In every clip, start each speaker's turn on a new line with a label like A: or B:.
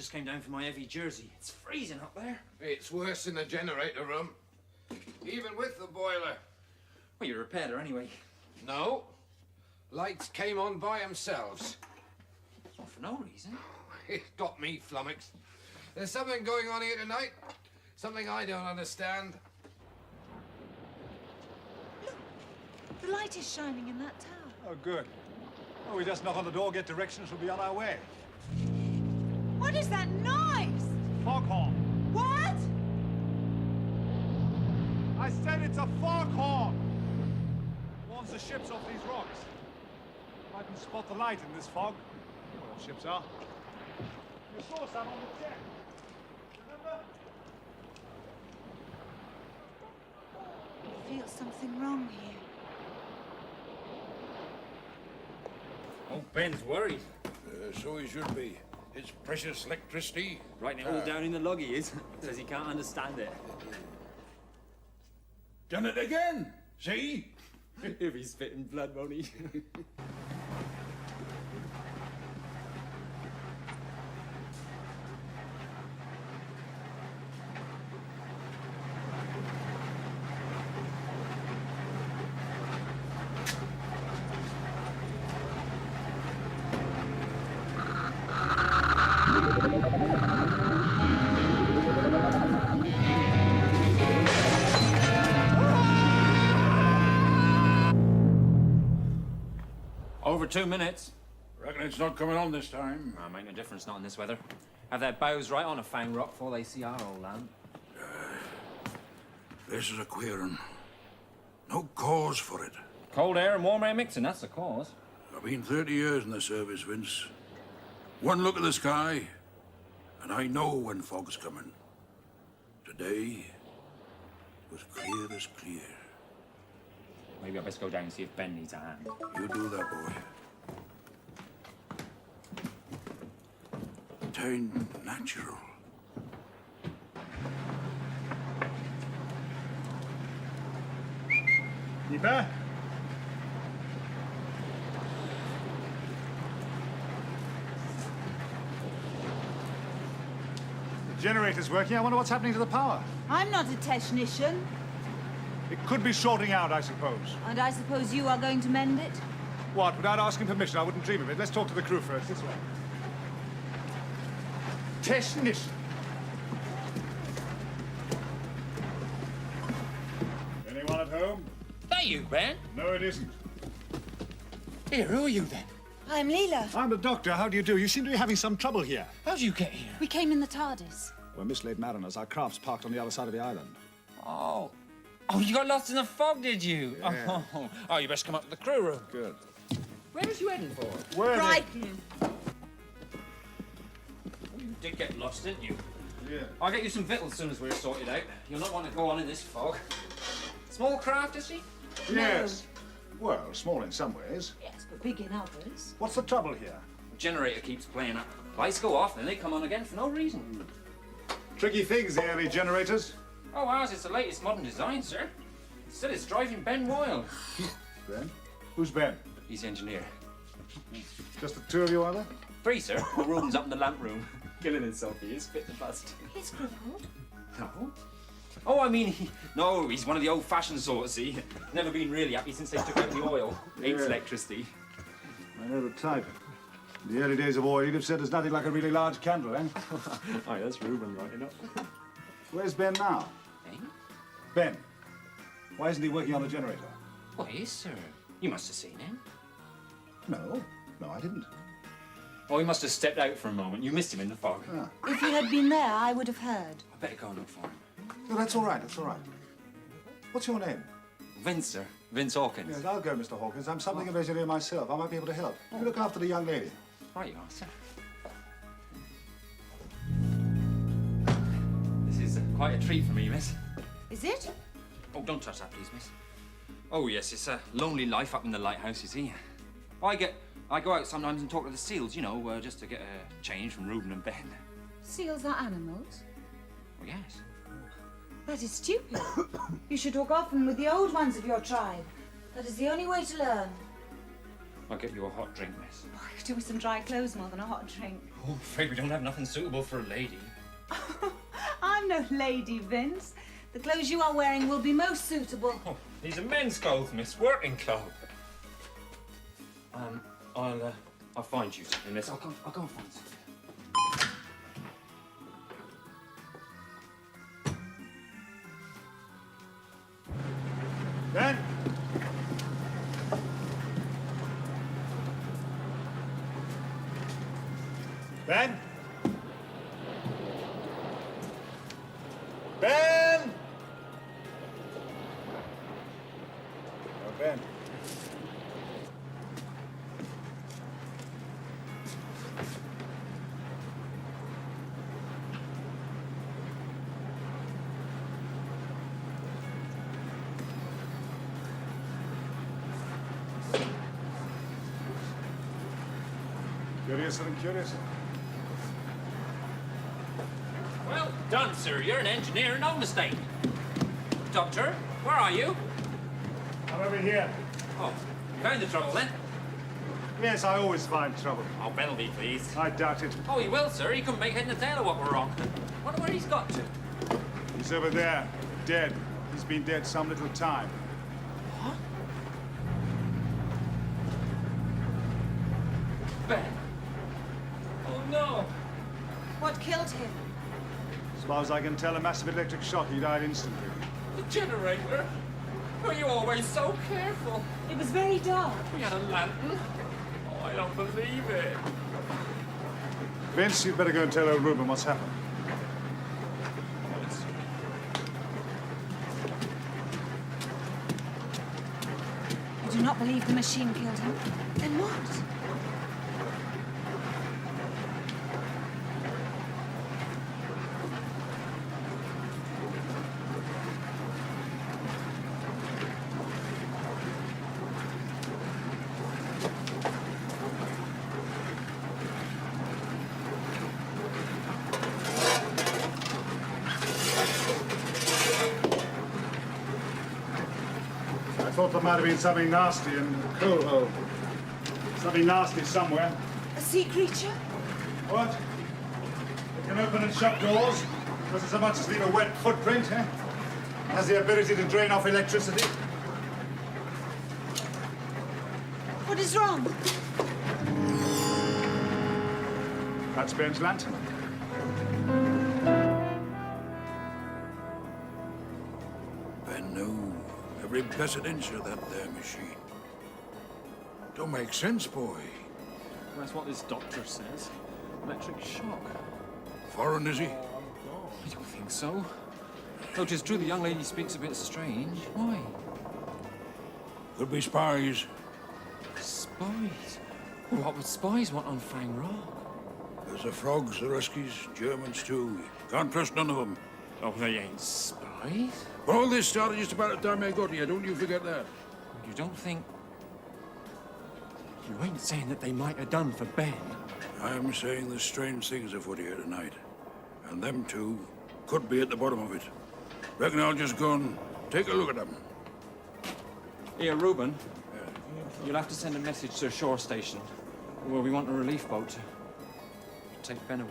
A: just came down for my heavy jersey. It's freezing up there.
B: It's worse in the generator room. Even with the boiler.
A: Well, you repaired her anyway.
B: No. Lights came on by themselves.
A: Well, for no reason.
B: It got me flummoxed. There's something going on here tonight. Something I don't understand.
C: Look, the light is shining in that tower.
D: Oh, good. Oh, we just knock on the door, get directions, we'll be on our way.
C: What is that noise?
D: Foghorn.
C: What?
D: I said it's a foghorn. Warns the ships off these rocks. I can spot the light in this fog. Where all ships are. You saw some on the deck. Remember?
C: I feel something wrong here.
A: Oh, Ben's worried.
B: So he should be. It's precious electricity.
A: Writing it all down in the log, he is. Says he can't understand it.
E: Done it again. See?
A: If he's spitting blood, won't he? Over 2 minutes.
E: Reckon it's not coming on this time.
A: Oh, make no difference, not in this weather. Have their bows right on a fang rock before they see our old land.
E: This is a queer one. No cause for it.
A: Cold air and warm air mixing, that's the cause.
E: I've been 30 years in the service, Vince. One look at the sky, and I know when fog's coming. Today was clear as clear.
A: Maybe I best go down and see if Ben needs a hand.
E: You do that, boy. Turn natural.
D: Keeper? The generator's working. I wonder what's happening to the power.
C: I'm not a technician,
D: It could be shorting out, I suppose.
C: and I suppose you are going to mend it?
D: What? Without asking permission? I wouldn't dream of it. Let's talk to the crew first. This way. Technician. Anyone at home?
A: That you, Ben?
D: No, it isn't.
A: Here, who are you then?
C: I'm Leela.
D: I'm the doctor. How do you do? You seem to be having some trouble here.
A: How'd you get here?
C: We came in the TARDIS.
D: We're mislaid mariners. Our craft's parked on the other side of the island.
A: Oh. Oh, you got lost in the fog, did you?
D: Yeah.
A: Oh, you best come up to the crew room.
D: Good.
A: Where was you heading for?
D: Where are
C: Brighton.
A: You did get lost, didn't you?
D: they? Yeah.
A: I'll get you some victuals as soon as we're sorted out. You'll not want to go on in this fog. Small craft, is she?
D: Yes. Well, small in some ways.
C: Yes, but big in others.
D: What's the trouble here?
A: The generator keeps playing up. Lights go off, and they come on again for no reason.
D: Tricky things, the early generators.
A: Oh, ours is the latest modern design, sir. Still, it's driving Ben wild.
D: Ben? Who's Ben?
A: He's the engineer.
D: Just the two of you, are there?
A: 3, sir. The room's up in the lamp room. Killing himself, he is. Fit to bust.
C: He's crippled.
A: No. Oh, I mean, no, he's one of the old-fashioned sort, see? Never been really happy since they took out the oil. Hates
D: Yeah.
A: electricity.
D: I know the type. In the early days of oil, you'd have said there's nothing like a really large candle, eh?
A: Aye, that's Reuben right enough.
D: Where's Ben now?
A: Eh?
D: Ben. Why isn't he working on the generator?
A: Why, yes, sir. You must have seen him.
D: No. No, I didn't.
A: Oh, he must have stepped out for a moment. You missed him in the fog.
D: Ah.
C: If you had been there, I would have heard.
A: I better go and look for him.
D: No, that's all right, that's all right. What's your name?
A: Vince, sir. Vince Hawkins.
D: Yes, I'll go, Mr. Hawkins. I'm something of an engineer myself. I might be able to help. You look after the young lady.
A: Right you are, sir. This is quite a treat for me, miss.
C: Is it?
A: Oh, don't touch that, please, miss. Oh, yes, it's a lonely life up in the lighthouse, you see. I go out sometimes and talk to the seals, you know, just to get a change from Reuben and Ben.
C: Seals are animals.
A: Oh, yes.
C: That is stupid. You should talk often with the old ones of your tribe. That is the only way to learn.
A: I'll get you a hot drink, miss.
C: Oh, I could do with some dry clothes more than a hot drink.
A: Oh, I'm afraid we don't have nothing suitable for a lady.
C: I'm no lady, Vince. The clothes you are wearing will be most suitable.
A: Oh, these are men's clothes, miss. Working clothes. I'll find you something, miss. I'll go and find something.
D: Ben? Ben? Ben? Oh, Ben. Curious and curious.
A: Well done, sir. You're an engineer, no mistake. Doctor, where are you?
D: I'm over here.
A: Oh, found the trouble then?
D: Yes, I always find trouble.
A: Oh, Ben will be pleased.
D: I doubt it.
A: Oh, he will, sir. He couldn't make head and tail of what we're wrong. Wonder where he's got to.
D: He's over there, dead. He's been dead some little time.
A: What? Ben. Oh, no.
C: What killed him?
D: As far as I can tell, a massive electric shock. He died instantly.
A: The generator. Were you always so careful?
C: It was very dark.
A: We had a lantern. Oh, I don't believe it.
D: Vince, you'd better go and tell old Reuben what's happened.
C: You do not believe the machine killed him? Then what?
D: I thought there might have been something nasty in the coal hole. Something nasty somewhere.
C: A sea creature?
D: What? It can open and shut doors. Doesn't so much as leave a wet footprint, eh? Has the ability to drain off electricity.
C: What is wrong?
D: That's Ben's lantern.
E: Ben knew every blessed inch of that there machine. Don't make sense, boy.
F: That's what this doctor says. Electric shock.
E: Foreign, is he?
A: I don't think so. Though 'tis true the young lady speaks a bit strange. Why?
E: Could be spies.
A: Spies? Well, what would spies want on Fang Rock?
E: There's the frogs, the Ruskies, Germans too. Can't trust none of them.
A: Oh, they ain't spies?
E: But all this started just about the time I got here. Don't you forget that.
A: You don't think... You ain't saying that they might have done for Ben?
E: I'm saying there's strange things afoot here tonight. And them two could be at the bottom of it. Reckon I'll just go and take a look at them.
A: Here, Reuben. You'll have to send a message to a shore station where we want a relief boat to take Ben away.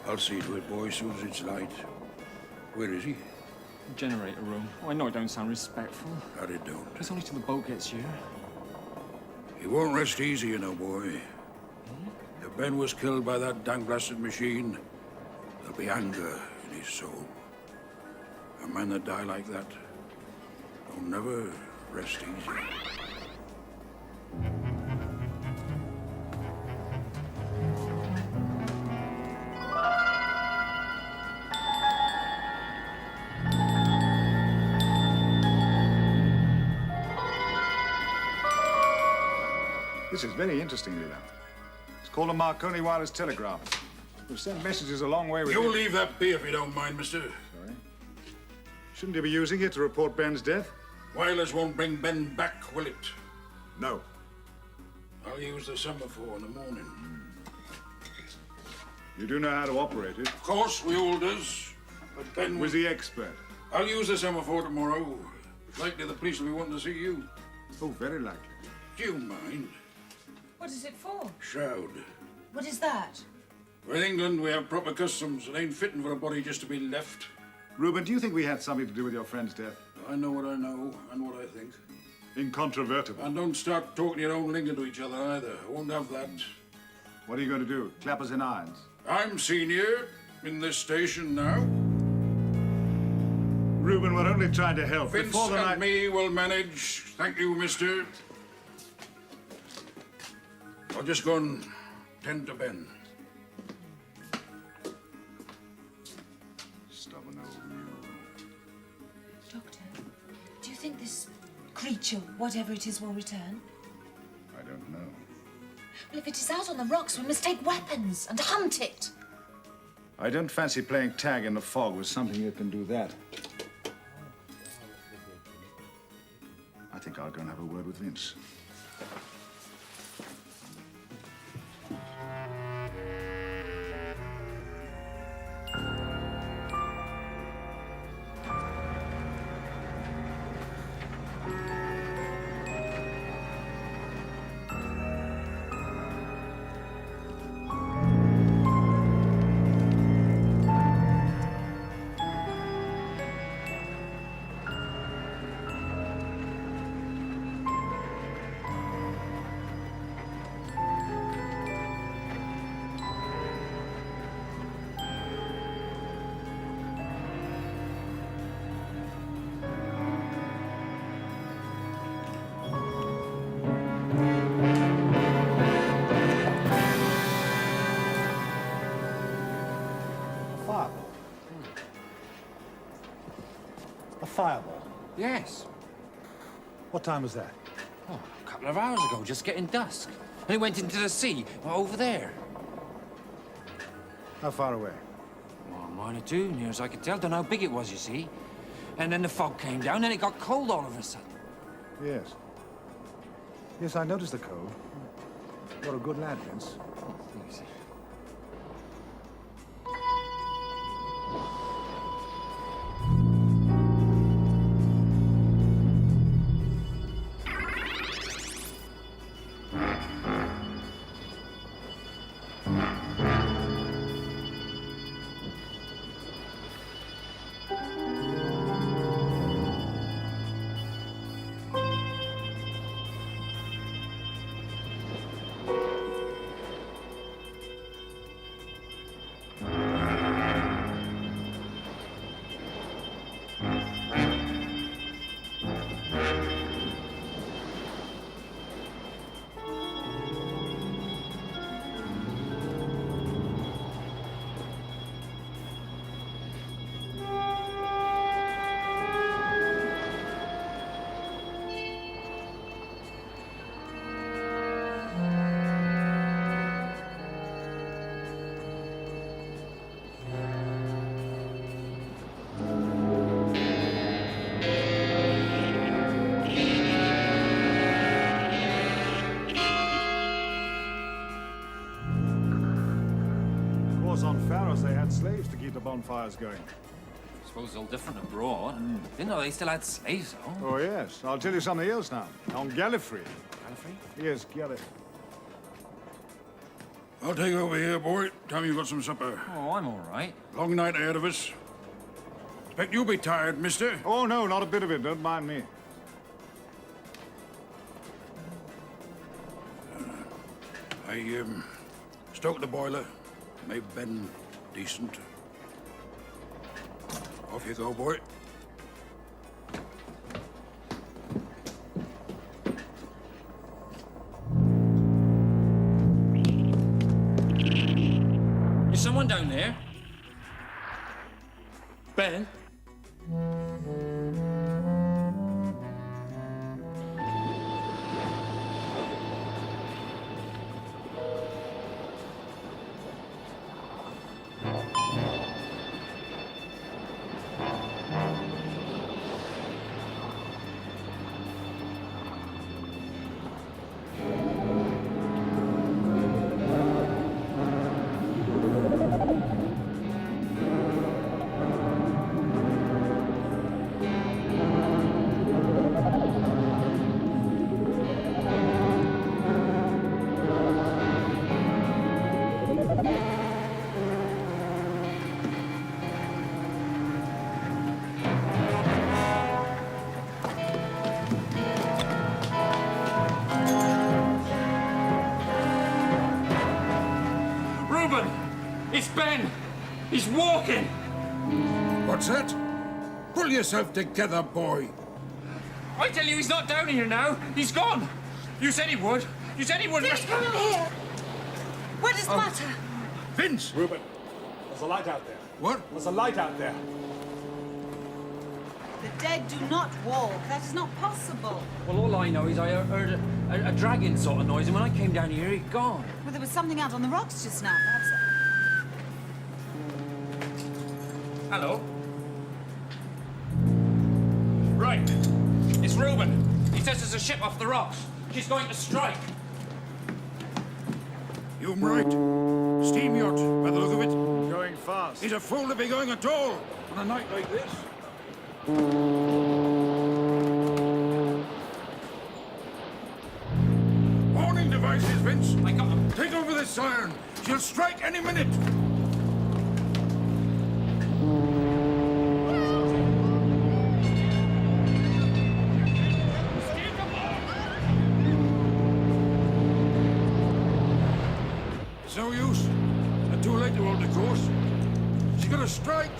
E: I'll see to it, boy, as soon as it's light. Where is he?
A: Generator room. Oh, I know it don't sound respectful.
E: That it don't.
A: It's only till the boat gets here.
E: He won't rest easy, you know, boy. If Ben was killed by that dang-blasted machine, there'll be anger in his soul. A man that die like that don't never rest easy.
D: This is very interesting, Leland. It's called a Marconi wireless telegraph. We've sent messages a long way with
E: You
D: it.
E: leave that be if you don't mind, mister.
D: Sorry. Shouldn't you be using it to report Ben's death?
E: Wireless won't bring Ben back, will it?
D: No.
E: I'll use the semaphore in the morning.
D: You do know how to operate it.
E: Of course, we all does. But Ben
D: Was the expert.
E: I'll use the semaphore tomorrow. Likely the police will be wanting to see you.
G: Oh, very likely.
E: Do you mind?
C: What is it for?
E: Shroud.
C: What is that?
E: Well, in England, we have proper customs. It ain't fitting for a body just to be left.
G: Reuben, do you think we had something to do with your friend's death?
E: I know what I know and what I think.
G: Incontrovertible.
E: And don't start talking your own lingo to each other either. I won't have that.
G: What are you going to do? Clap us in irons?
E: I'm senior in this station now.
G: Reuben, we're only trying to help.
E: Vince
G: Before the
E: and
G: night...
E: me will manage. Thank you, mister. I'll just go and tend to Ben.
G: Stubborn old mule.
C: Doctor, do you think this creature, whatever it is, will return?
G: I don't know.
C: Well, if it is out on the rocks, we must take weapons and hunt it.
G: I don't fancy playing tag in the fog with something that can do that. I think I'll go and have a word with Vince.
D: Fireball. A fireball?
A: Yes.
D: What time was that?
A: Oh, a couple of hours ago, just getting dusk. And it went into the sea, over there.
D: How far away?
A: Well, a mile or two, near as I could tell. Don't know how big it was, you see. And then the fog came down, and it got cold all of a sudden.
D: Yes. Yes, I noticed the cold. You're a good lad, Vince.
A: Thanks.
D: On Pharos, they had slaves to keep the bonfires going.
A: I suppose it's all different abroad. Didn't know they still had slaves, though.
D: Oh, yes. I'll tell you something else now. On Gallifrey.
A: Gallifrey?
D: Yes, Gallifrey.
E: I'll take over here, boy. Tell me you've got some supper.
A: Oh, I'm all right.
E: Long night ahead of us. Expect you'll be tired, mister.
D: Oh, no, not a bit of it. Don't mind me.
E: I stoked the boiler. Made Ben decent. Off you go, boy.
A: Is someone down there? Ben? Ben! He's walking!
E: What's that? Pull yourself together, boy.
A: I tell you, he's not down here now. He's gone. You said he would. You said he would.
C: Vince, come here! What is the matter?
E: Vince!
D: Reuben, there's a light out there.
E: What?
D: There's a light out there.
C: The dead do not walk. That is not possible.
A: Well, all I know is I heard a dragging sort of noise, and when I came down here, he'd gone.
C: Well, there was something out on the rocks just now. Perhaps.
A: Hello? Right. It's Reuben. He says there's a ship off the rocks. She's going to strike.
E: You're right. Steam yacht, by the look of it.
G: Going fast.
E: He's a fool to be going at all on a night like this. Warning devices, Vince.
A: I got him.
E: Take over this siren. She'll strike any minute. It's no use. They're too late to hold the course. She's gonna strike.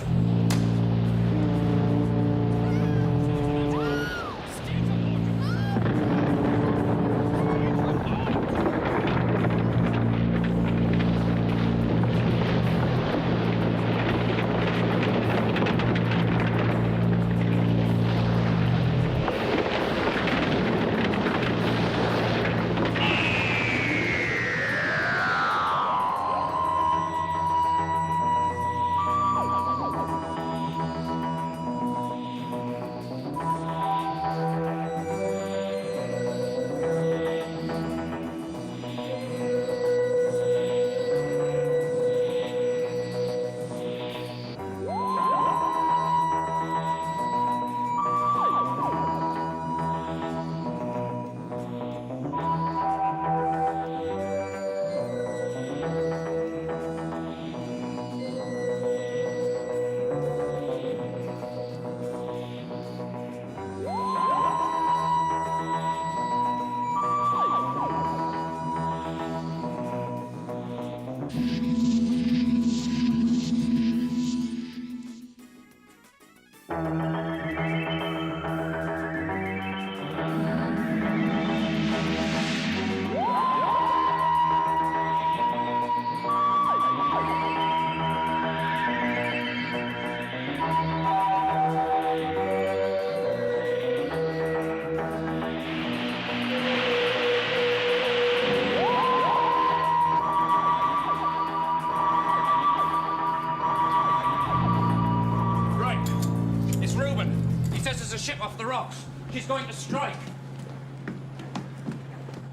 A: ship off the rocks. She's going to strike.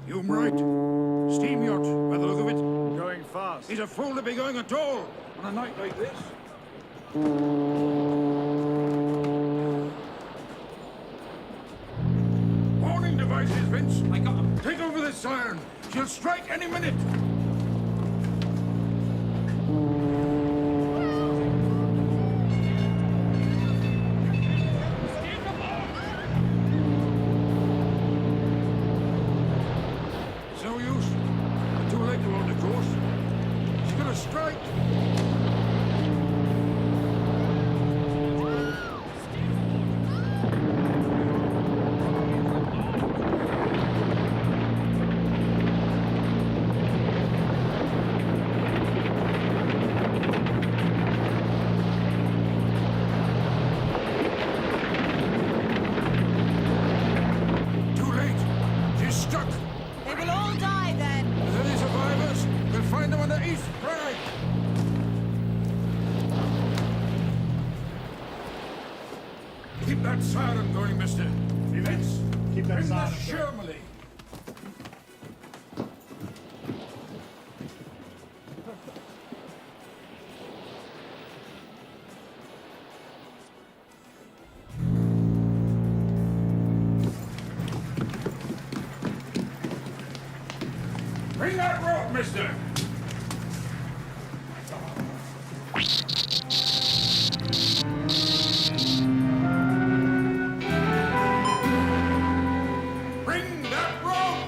E: You're right. Steam yacht, by the look of it.
G: Going fast.
E: He's a fool to be going at all on a night like this. Warning devices, Vince.
A: I got him.
E: Take over this siren. She'll strike any minute. It's no use. We're too late to hold the course. She's gonna strike. Too late. She's stuck.
C: They will all die then.
E: If there's any survivors, we'll find them on the east flank. Keep that siren going, mister.
D: Vince, keep that
E: Bring the
D: siren going.
E: Shermley. Bring that rope, mister. Bring that rope.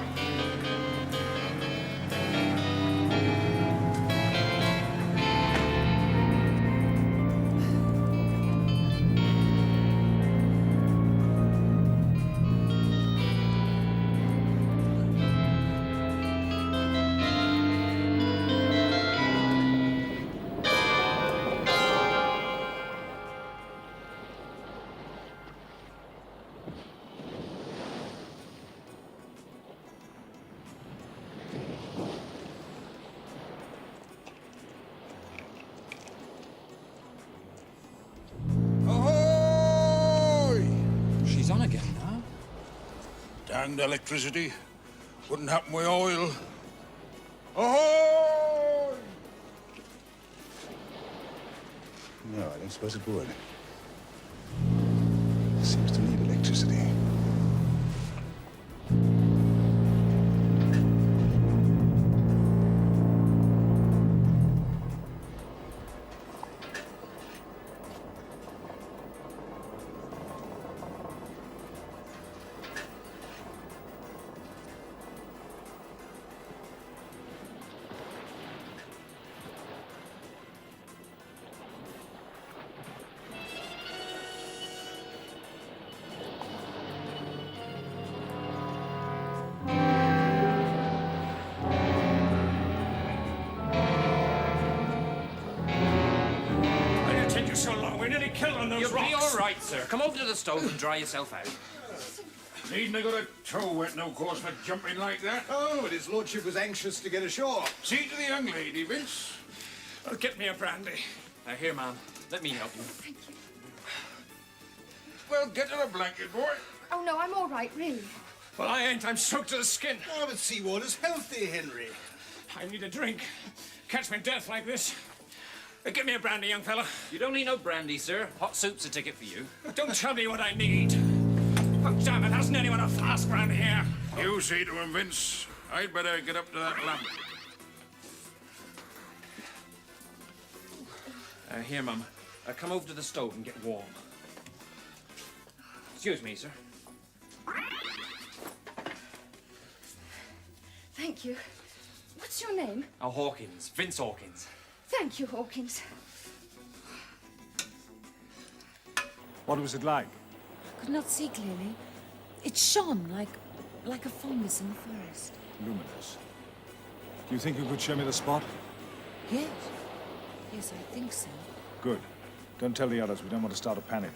E: Hanged electricity. Wouldn't happen with oil. Ahoy!
G: No, I don't suppose it would. Seems to need electricity.
A: You'll be all right, sir. Come over to the stove and dry yourself out.
E: Needn't have got a toe wet, no cause for jumping like that.
H: Oh, but his lordship was anxious to get ashore.
E: See to the young lady, Vince.
F: Well, get me a brandy.
A: Here, ma'am. Let me help you.
I: Thank you.
E: Well, get her a blanket, boy.
I: Oh, no, I'm all right, really.
F: Well, I ain't. I'm soaked to the skin.
H: Oh, but seawater's healthy, Henry.
F: I need a drink. Catch me death like this. Get me a brandy, young fella.
A: You don't need no brandy, sir. Hot soup's a ticket for you.
F: Don't tell me what I need. Oh, damn it, hasn't anyone a flask round here?
E: You see to him, Vince. I'd better get up to that lamp.
A: Here, mum. Come over to the stove and get warm. Excuse me, sir.
I: Thank you. What's your name?
A: Oh, Hawkins. Vince Hawkins.
I: Thank you, Hawkins.
D: What was it like?
J: I could not see clearly. It shone like a fungus in the forest.
D: Luminous. Do you think you could show me the spot?
J: Yes. Yes, I think so.
D: Good. Don't tell the others. We don't want to start a panic.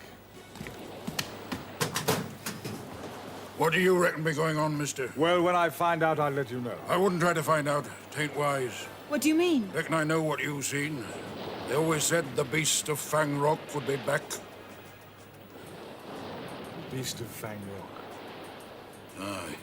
E: What do you reckon be going on, mister?
D: Well, when I find out, I'll let you know.
E: I wouldn't try to find out. Tain't wise.
C: What do you mean?
E: Reckon I know what you've seen. They always said the beast of Fang Rock would be back.
D: Beast of Fang Rock.
E: Aye.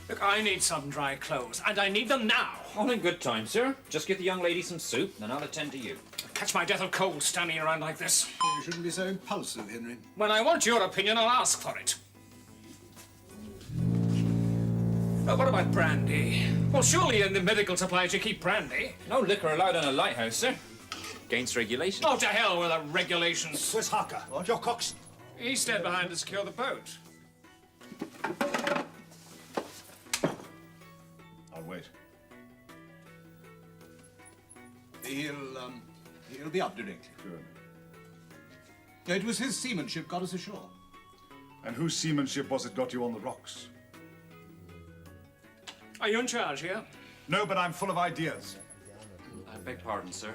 F: Look, I need some dry clothes, and I need them now.
A: All in good time, sir. Just get the young lady some soup, and I'll attend to you.
F: Catch my death of cold standing around like this.
H: You shouldn't be so impulsive, Henry.
F: When I want your opinion, I'll ask for it. Now, what about brandy? Well, surely in the medical supplies you keep brandy.
A: No liquor allowed on a lighthouse, sir. Against regulation.
F: Oh, to hell with the regulations.
H: Where's Harker? What? Your coxswain?
F: He stayed behind to secure the boat.
G: I'll wait.
H: He'll be up directly.
G: Good.
H: It was his seamanship got us ashore.
G: And whose seamanship was it got you on the rocks?
F: Are you in charge here?
G: No, but I'm full of ideas.
A: I beg pardon, sir.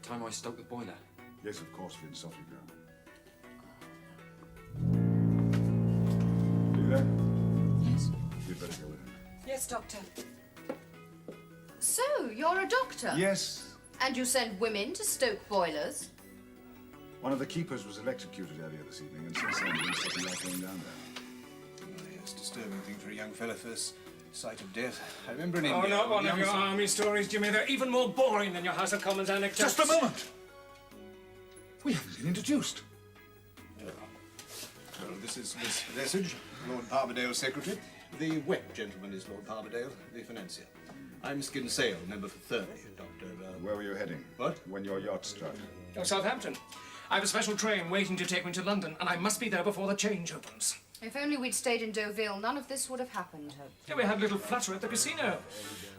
A: Time I stoked the boiler.
G: Yes, of course, Vince. Off you go. Are you there?
J: Yes.
G: You'd better go with him.
C: Yes, Doctor.
I: So, you're a doctor?
G: Yes.
I: And you send women to stoke boilers?
G: One of the keepers was electrocuted earlier this evening, and since then, there's something like going down there.
H: Oh, yes, disturbing thing for a young fellow first sight of death. I remember in
F: Oh,
H: India...
F: not one of
H: young
F: your
H: son-
F: army stories, Jimmy. They're even more boring than your House of Commons anecdotes.
G: Just a moment! We haven't been introduced.
H: Well, this is Miss Lesage, Lord Barbadale's secretary. The wet gentleman is Lord Barbadale, the financier. I'm Skin Sale, member for 30, Dr.
G: Where were you heading?
H: What?
G: When your yacht struck.
F: Oh, Southampton. I have a special train waiting to take me to London, and I must be there before the change opens.
I: If only we'd stayed in Deauville, none of this would have happened.
F: Yeah, we had a little flutter at the casino.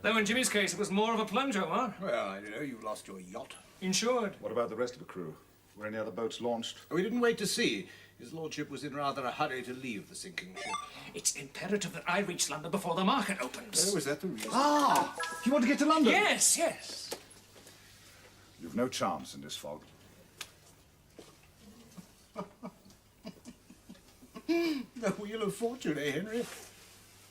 F: Though in Jimmy's case, it was more of a plunge, Omar.
H: Well, I don't know, you lost your yacht.
F: Insured.
G: What about the rest of the crew? Were any other boats launched?
H: We didn't wait to see. His lordship was in rather a hurry to leave the sinking ship.
F: It's imperative that I reach London before the market opens.
H: Oh, is that the reason?
G: Ah! You want to get to London?
F: Yes, yes.
G: You've no chance in this fog.
H: The Wheel of Fortune, eh, Henry?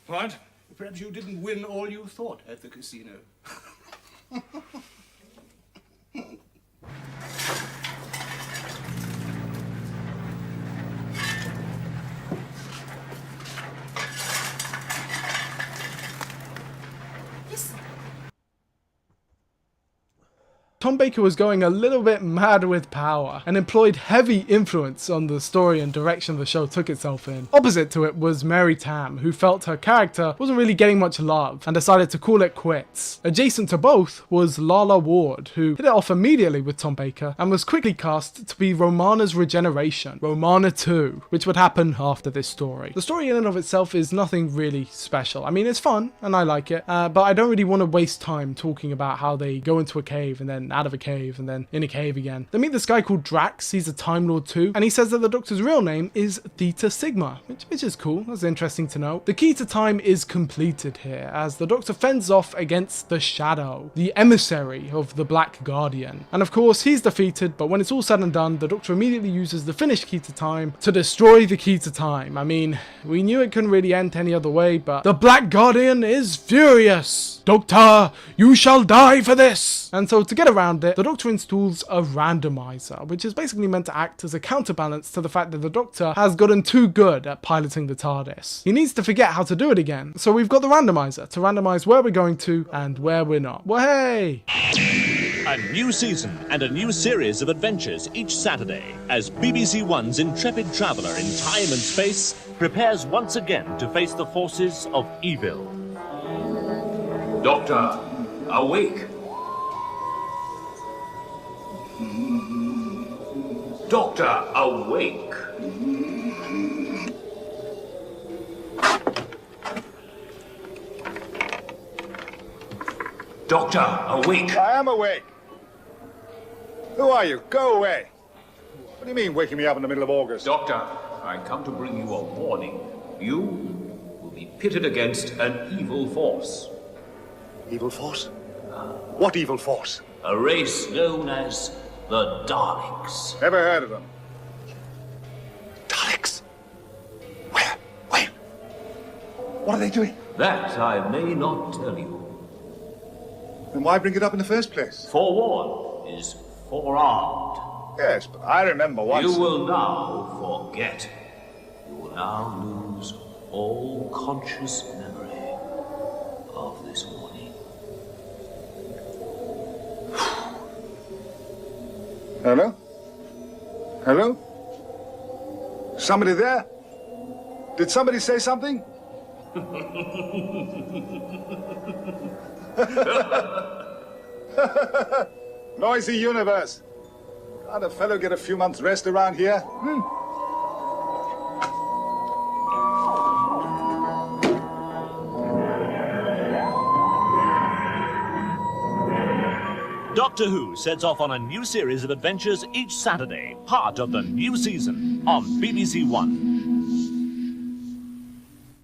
F: What?
H: Perhaps you didn't win all you thought at the casino.
K: Tom Baker was going a little bit mad with power and employed heavy influence on the story and direction the show took itself in. Opposite to it was Mary Tam, who felt her character wasn't really getting much love and decided to call it quits. Adjacent to both was Lala Ward, who hit it off immediately with Tom Baker and was quickly cast to be Romana's regeneration, Romana 2, which would happen after this story. The story in and of itself is nothing really special. I mean, it's fun and I like it, but I don't really want to waste time talking about how they go into a cave and then out of a cave and then in a cave again. They meet this guy called Drax. He's a Time Lord too, and he says that the Doctor's real name is Theta Sigma, which is cool. That's interesting to know. The key to time is completed here as the Doctor fends off against the Shadow, the emissary of the Black Guardian. And of course, he's defeated, but when it's all said and done, the Doctor immediately uses the finished key to time to destroy the key to time. I mean, we knew it couldn't really end any other way, but the Black Guardian is furious. Doctor, you shall die for this! And so to get around it, the Doctor installs a randomizer, which is basically meant to act as a counterbalance to the fact that the Doctor has gotten too good at piloting the TARDIS. He needs to forget how to do it again, so we've got the randomizer to randomize where we're going to and where we're not. Well, hey!
L: A new season and a new series of adventures each Saturday as BBC One's intrepid traveller in time and space prepares once again to face the forces of evil.
M: Doctor, awake! Doctor, awake! Doctor, awake!
G: I am awake. Who are you? Go away. What do you mean, waking me up in the middle of August?
M: Doctor, I come to bring you a warning. You will be pitted against an evil force.
G: Evil force? What evil force?
M: A race known as the Daleks.
G: Never heard of them.
E: Daleks? Where? Wait. What are they doing?
M: That I may not tell you.
G: Then why bring it up in the first place?
M: Forewarned is forearmed.
G: Yes, but I remember once.
M: You will now forget. You will now lose all conscious memory of this warning.
G: Hello? Hello? Somebody there? Did somebody say something? Noisy universe. Can't a fellow get a few months' rest around here?
L: Doctor Who sets off on a new series of adventures each Saturday, part of the new season on BBC One.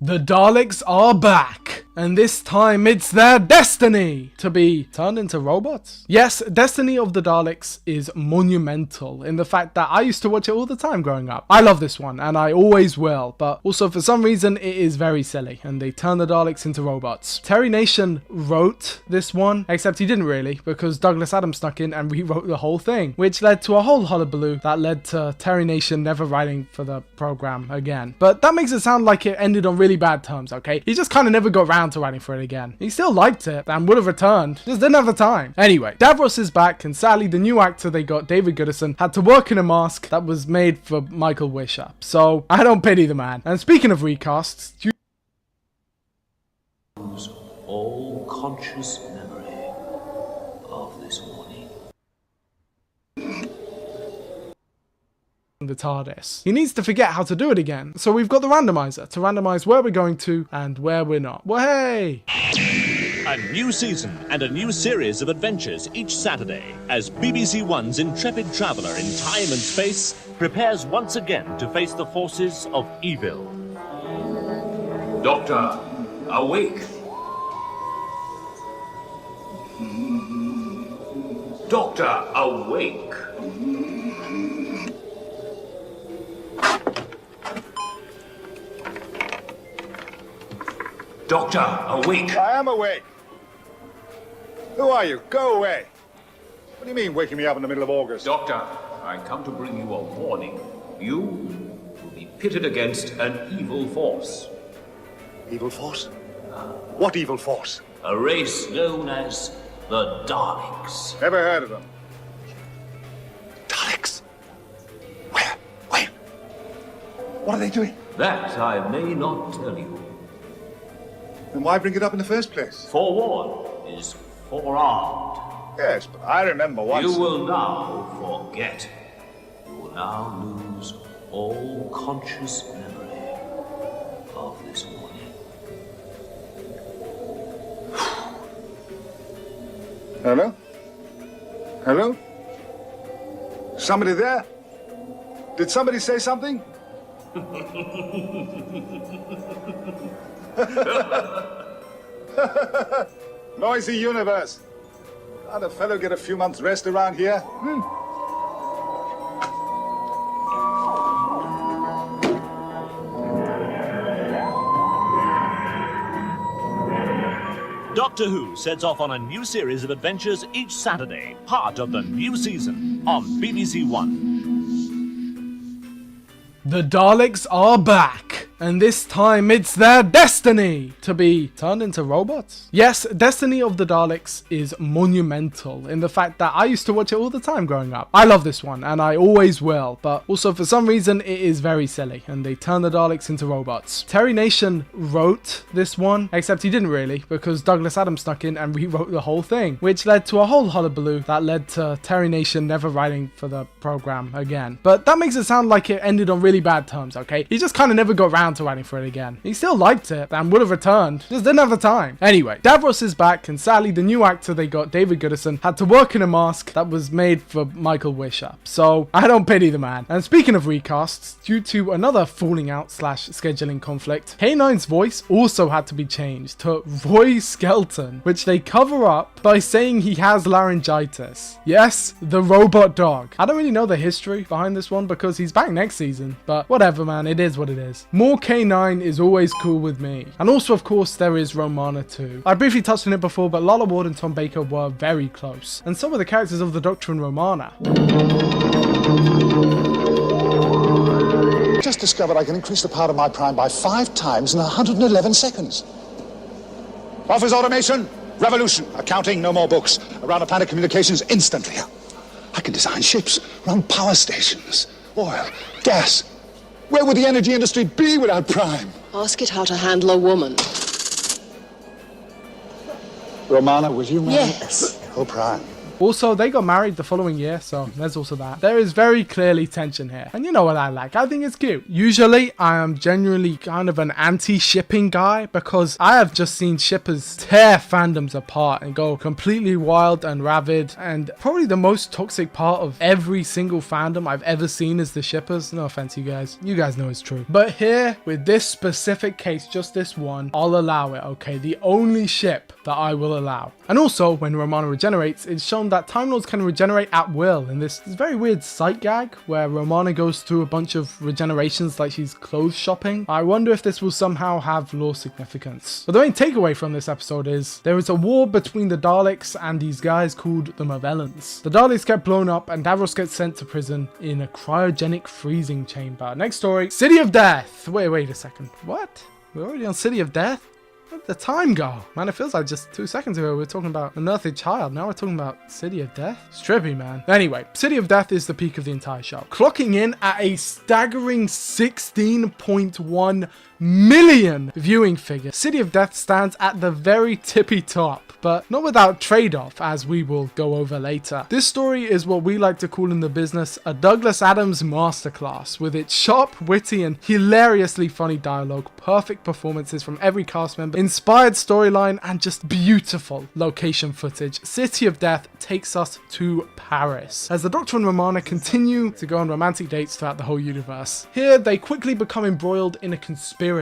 K: The Daleks are back, and this time it's their destiny to be turned into robots. Yes, Destiny of the Daleks is monumental in the fact that I used to watch it all the time growing up. I love this one, and I always will, but also for some reason it is very silly, and they turn the Daleks into robots. Terry Nation wrote this one, except he didn't really, because Douglas Adams snuck in and rewrote the whole thing, which led to a whole hullabaloo that led to Terry Nation never writing for the program again. But that makes it sound like it ended on really bad terms, okay? He just kind of never got around to writing for it again. He still liked it and would have returned, just didn't have the time. Anyway, Davros is back, and sadly the new actor they got, David Goodison, had to work in a mask that was made for Michael Wisher. So I don't pity the man. And speaking of recasts,
M: Lose all conscious memory of this warning.
K: the TARDIS. He needs to forget how to do it again. So we've got the randomizer to randomize where we're going to and where we're not. Well, hey!
L: A new season and a new series of adventures each Saturday as BBC One's intrepid traveller in time and space prepares once again to face the forces of evil.
M: Doctor, awake! Doctor, awake! Doctor, awake!
G: I am awake. Who are you? Go away. What do you mean, waking me up in the middle of August?
M: Doctor, I come to bring you a warning. You will be pitted against an evil force.
G: Evil force? What evil force?
M: A race known as the Daleks.
G: Never heard of them.
E: Daleks? Where? When? What are they doing?
M: That I may not tell you.
G: Then why bring it up in the first place?
M: Forewarned is forearmed.
G: Yes, but I remember once.
M: You will now forget. You will now lose all conscious memory of this morning.
G: Hello? Hello? Somebody there? Did somebody say something? Noisy universe. Can't a fellow get a few months rest around here?
L: Doctor Who sets off on a new series of adventures each Saturday, part of the new season on BBC One.
K: The Daleks are back, and this time it's their destiny to be turned into robots. Yes, Destiny of the Daleks is monumental in the fact that I used to watch it all the time growing up. I love this one, and I always will, but also for some reason it is very silly, and they turn the Daleks into robots. Terry Nation wrote this one, except he didn't really, because Douglas Adams snuck in and rewrote the whole thing, which led to a whole hullabaloo that led to Terry Nation never writing for the program again. But that makes it sound like it ended on really bad terms, okay? He just kind of never got around to writing for it again. He still liked it and would have returned, just didn't have the time. Anyway, Davros is back, and sadly the new actor they got, David Goodison, had to work in a mask that was made for Michael Wisher. So I don't pity the man. And speaking of recasts, due to another falling out / scheduling conflict, K9's voice also had to be changed to Roy Skelton, which they cover up by saying he has laryngitis. Yes, the robot dog. I don't really know the history behind this one because he's back next season, but whatever, man, it is what it is. More K9 is always cool with me. And also, of course, there is Romana too. I briefly touched on it before, but Lala Ward and Tom Baker were very close, and so were the characters of the Doctor and Romana.
N: Just discovered I can increase the power of my prime by 5 times in 111 seconds. Office automation, revolution, accounting, no more books. Around the planet, communications instantly. I can design ships, run power stations, oil, gas. Where would the energy industry be without prime?
O: Ask it how to handle a woman.
N: Romana, was you married?
O: Yes.
N: Oh, prime.
K: Also, they got married the following year, so there's also that. There is very clearly tension here. And you know what I like. I think it's cute. Usually, I am genuinely kind of an anti-shipping guy because I have just seen shippers tear fandoms apart and go completely wild and rabid. And probably the most toxic part of every single fandom I've ever seen is the shippers. No offense, you guys. You guys know it's true. But here, with this specific case, just this one, I'll allow it, okay? The only ship that I will allow. And also, when Romana regenerates, it's shown that Time Lords can regenerate at will in this very weird sight gag where Romana goes through a bunch of regenerations like she's clothes shopping. I wonder if this will somehow have lore significance. But the main takeaway from this episode is there is a war between the Daleks and these guys called the Movellans. The Daleks get blown up and Davros gets sent to prison in a cryogenic freezing chamber. Next story, City of Death. Wait a second. What? We're already on City of Death? Where'd the time go? Man, it feels like just 2 seconds ago we were talking about Unearthly Child. Now we're talking about City of Death? It's trippy, man. Anyway, City of Death is the peak of the entire show, clocking in at a staggering 16.1 million viewing figure. City of Death stands at the very tippy top, but not without trade-off, as we will go over later. This story is what we like to call in the business a Douglas Adams masterclass, with its sharp, witty, and hilariously funny dialogue, perfect performances from every cast member, inspired storyline, and just beautiful location footage. City of Death takes us to Paris, as the Doctor and Romana continue to go on romantic dates throughout the whole universe. Here, they quickly become embroiled in a conspiracy,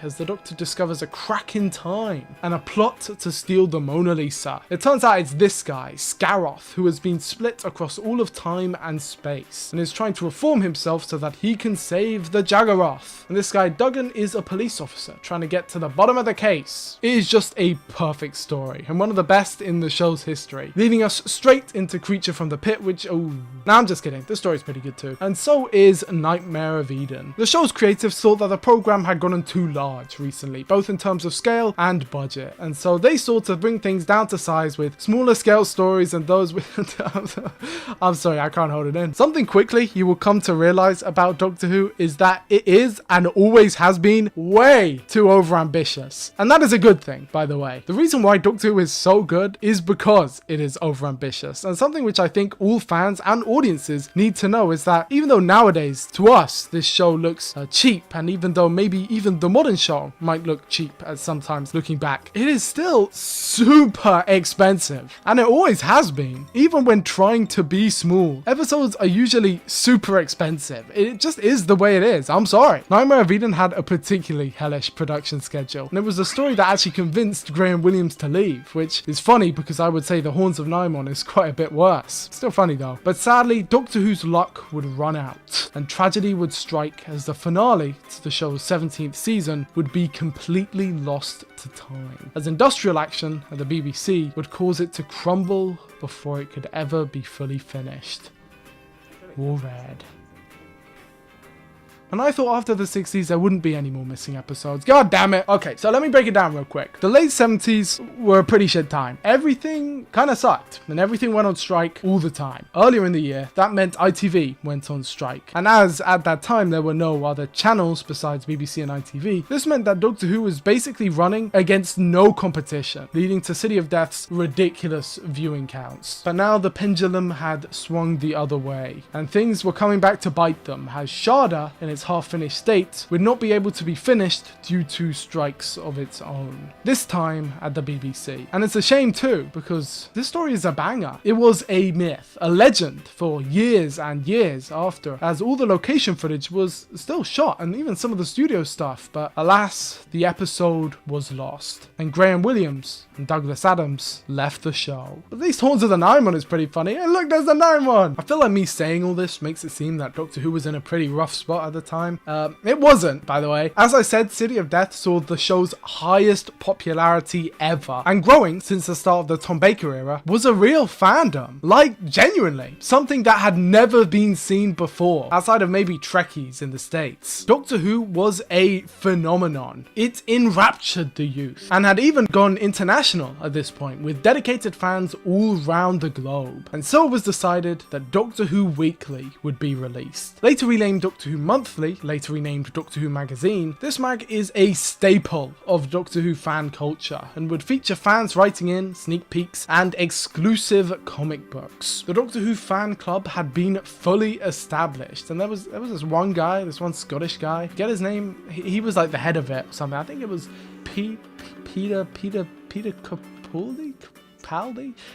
K: as the Doctor discovers a crack in time and a plot to steal the Mona Lisa. It turns out it's this guy, Scaroth, who has been split across all of time and space and is trying to reform himself so that he can save the Jaggeroth. And this guy, Duggan, is a police officer trying to get to the bottom of the case. face. It is just a perfect story, and one of the best in the show's history, leading us straight into Creature from the Pit, which, oh, nah, I'm just kidding, the story's pretty good too. And so is Nightmare of Eden. The show's creatives thought that the program had gotten too large recently, both in terms of scale and budget, and so they sought to bring things down to size with smaller scale stories and those with... I'm sorry, I can't hold it in. Something quickly you will come to realize about Doctor Who is that it is, and always has been, way too overambitious. And that is a good thing, by the way. The reason why Doctor Who is so good is because it is overambitious, and something which I think all fans and audiences need to know is that even though nowadays, to us, this show looks cheap, and even though maybe even the modern show might look cheap at sometimes looking back, it is still super expensive, and it always has been, even when trying to be small. Episodes are usually super expensive. It just is the way it is. I'm sorry. Nightmare of Eden had a particularly hellish production schedule, and it was a story that actually convinced Graham Williams to leave, which is funny because I would say The Horns of Nimon is quite a bit worse. Still funny though. But sadly, Doctor Who's luck would run out, and tragedy would strike as the finale to the show's 17th season would be completely lost to time, as industrial action at the BBC would cause it to crumble before it could ever be fully finished. War Red. And I thought after the 60s there wouldn't be any more missing episodes. God damn it. Okay, so let me break it down real quick. The late 70s were a pretty shit time. Everything kind of sucked, and everything went on strike all the time. Earlier in the year, that meant ITV went on strike. And as at that time there were no other channels besides BBC and ITV, this meant that Doctor Who was basically running against no competition, leading to City of Death's ridiculous viewing counts. But now the pendulum had swung the other way, and things were coming back to bite them, as Sharda, in its half-finished state, would not be able to be finished due to strikes of its own. This time at the BBC. And it's a shame too, because this story is a banger. It was a myth, a legend for years and years after, as all the location footage was still shot, and even some of the studio stuff, but alas, the episode was lost. And Graham Williams and Douglas Adams left the show. At least Horns of the Nimon is pretty funny. Hey look, there's the Nimon! I feel like me saying all this makes it seem that Doctor Who was in a pretty rough spot at the time. It wasn't, by the way. As I said, City of Death saw the show's highest popularity ever, and growing since the start of the Tom Baker era was a real fandom. Like, genuinely. Something that had never been seen before, outside of maybe Trekkies in the States. Doctor Who was a phenomenon. It enraptured the youth, and had even gone international at this point, with dedicated fans all round the globe. And so it was decided that Doctor Who Weekly would be released. Later renamed Doctor Who Monthly, later renamed Doctor Who Magazine, this mag is a staple of Doctor Who fan culture, and would feature fans writing in, sneak peeks, and exclusive comic books. The Doctor Who fan club had been fully established, and there was this one guy, this one Scottish guy, get his name, he was like the head of it or something. I think it was Peter Capaldi?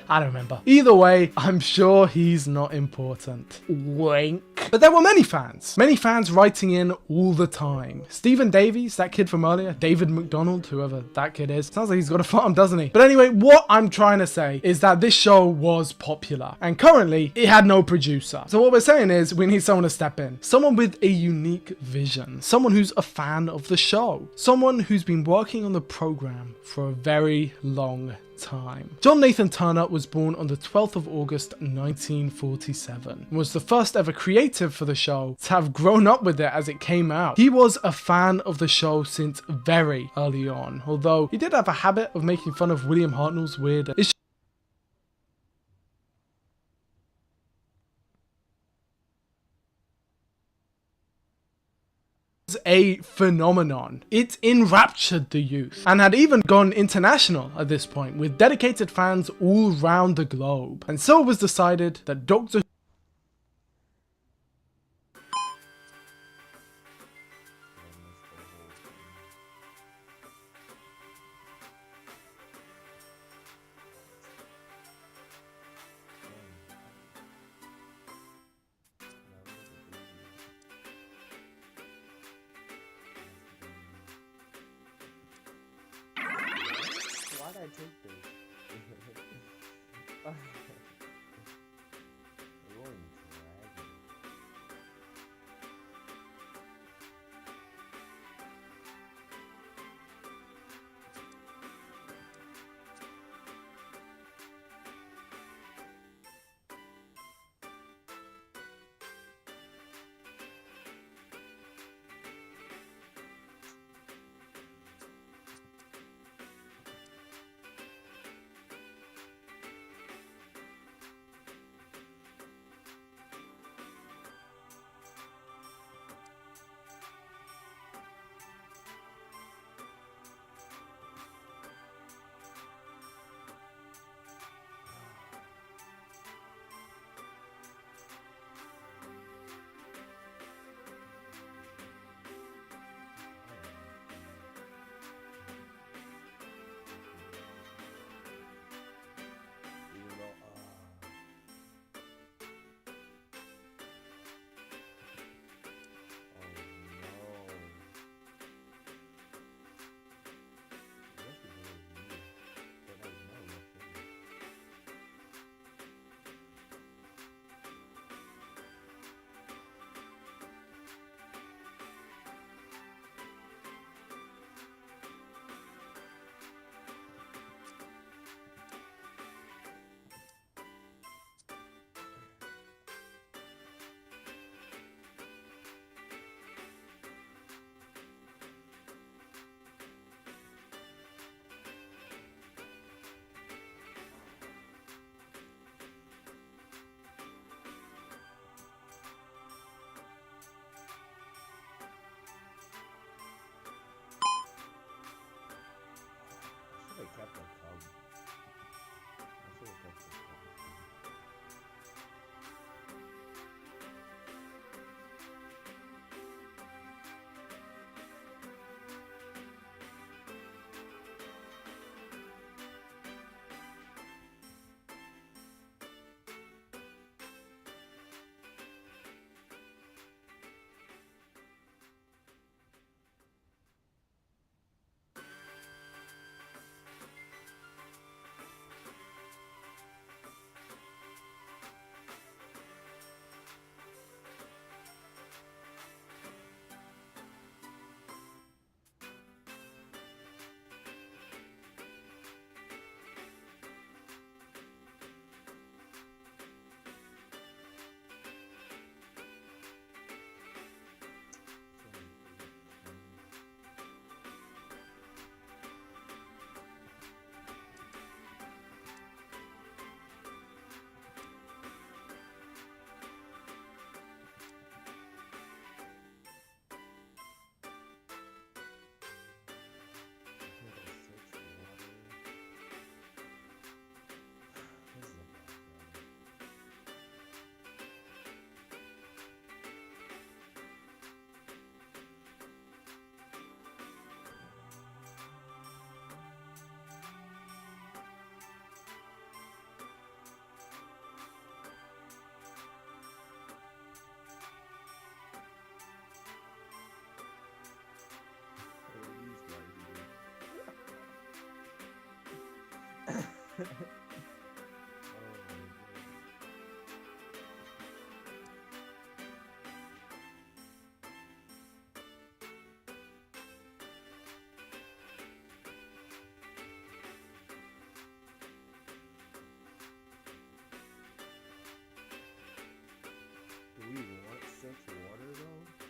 K: I don't remember. Either way, I'm sure he's not important. Wink. But there were many fans writing in all the time. Stephen Davies, that kid from earlier, David McDonald, whoever that kid is. Sounds like he's got a farm, doesn't he? But anyway, what I'm trying to say is that this show was popular, and currently it had no producer. So what we're saying is we need someone to step in. Someone with a unique vision. Someone who's a fan of the show. Someone who's been working on the program for a very long time. John Nathan Turner was born on the 12th of August 1947 and was the first ever creative for the show to have grown up with it as it came out. He was a fan of the show since very early on, although he did have a habit of making fun of William Hartnell's weird issues. A phenomenon. It enraptured the youth, and had even gone international at this point, with dedicated fans all round the globe. And so it was decided that Doctor
P: Why'd I take this? Rolling Dragon. Do we want 6 water though?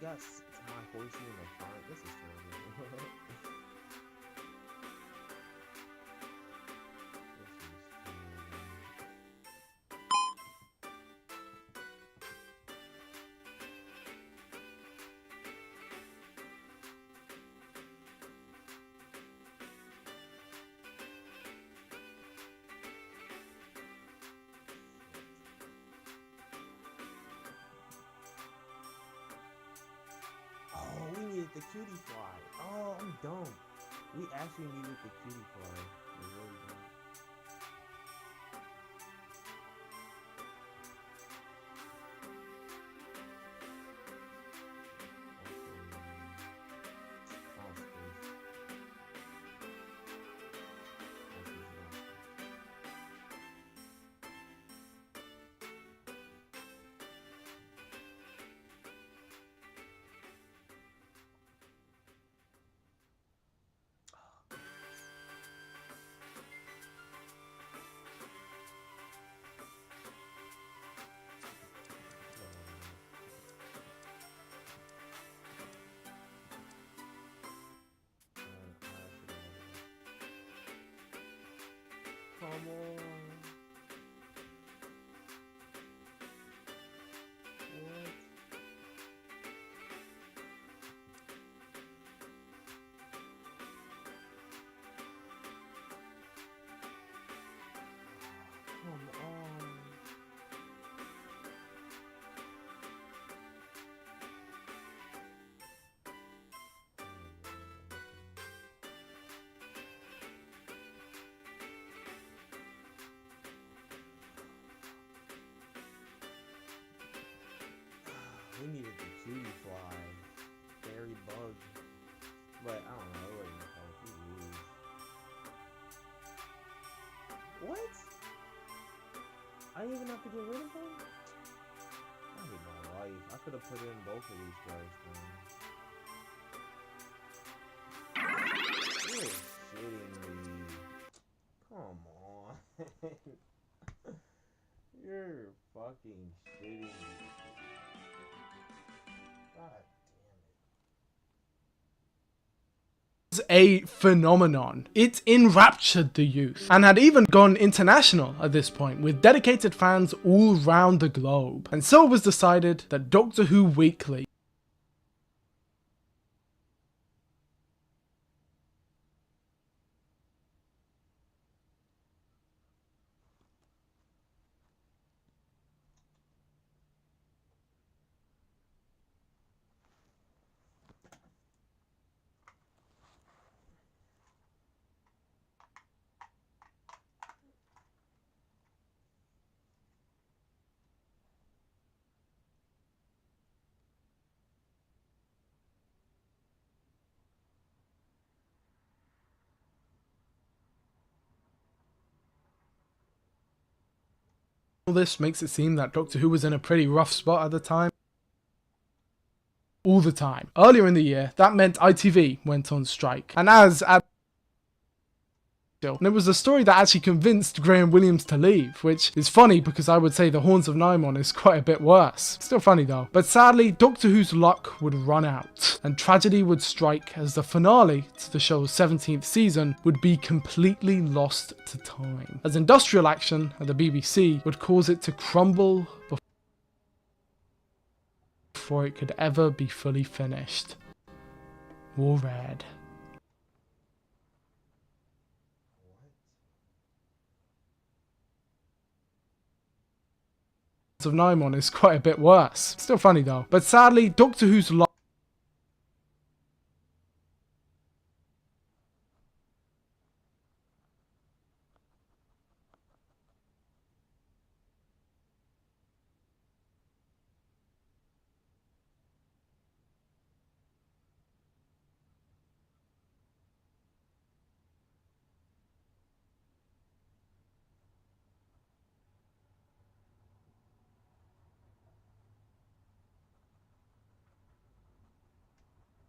P: got my horsey in the front. This is terrible. Oh, we needed the cutie fly. Oh, I'm dumb. We actually needed the cutie fly. We really don't. Come on. What? Come on. We needed the cutie fly. Fairy bug. But I don't know, it wasn't called. What? I didn't even have to get rid of them? I hate my life. I could have put in both of these guys then. You're shitting me. Come on. You're fucking shitting me. God.
K: A phenomenon. It enraptured the youth and had even gone international at this point with dedicated fans all round the globe. And so it was decided that Doctor Who Weekly this makes it seem that Doctor Who was in a pretty rough spot at the time. All the time. Earlier in the year, that meant ITV went on strike. And and it was a story that actually convinced Graham Williams to leave, which is funny because I would say The Horns of Nimon is quite a bit worse. Still funny though. But sadly, Doctor Who's luck would run out, and tragedy would strike as the finale to the show's 17th season would be completely lost to time, as industrial action at the BBC would cause it to crumble before it could ever be fully finished. War Red. Of Nimon is quite a bit worse. Still funny though. But sadly, Doctor Who's luck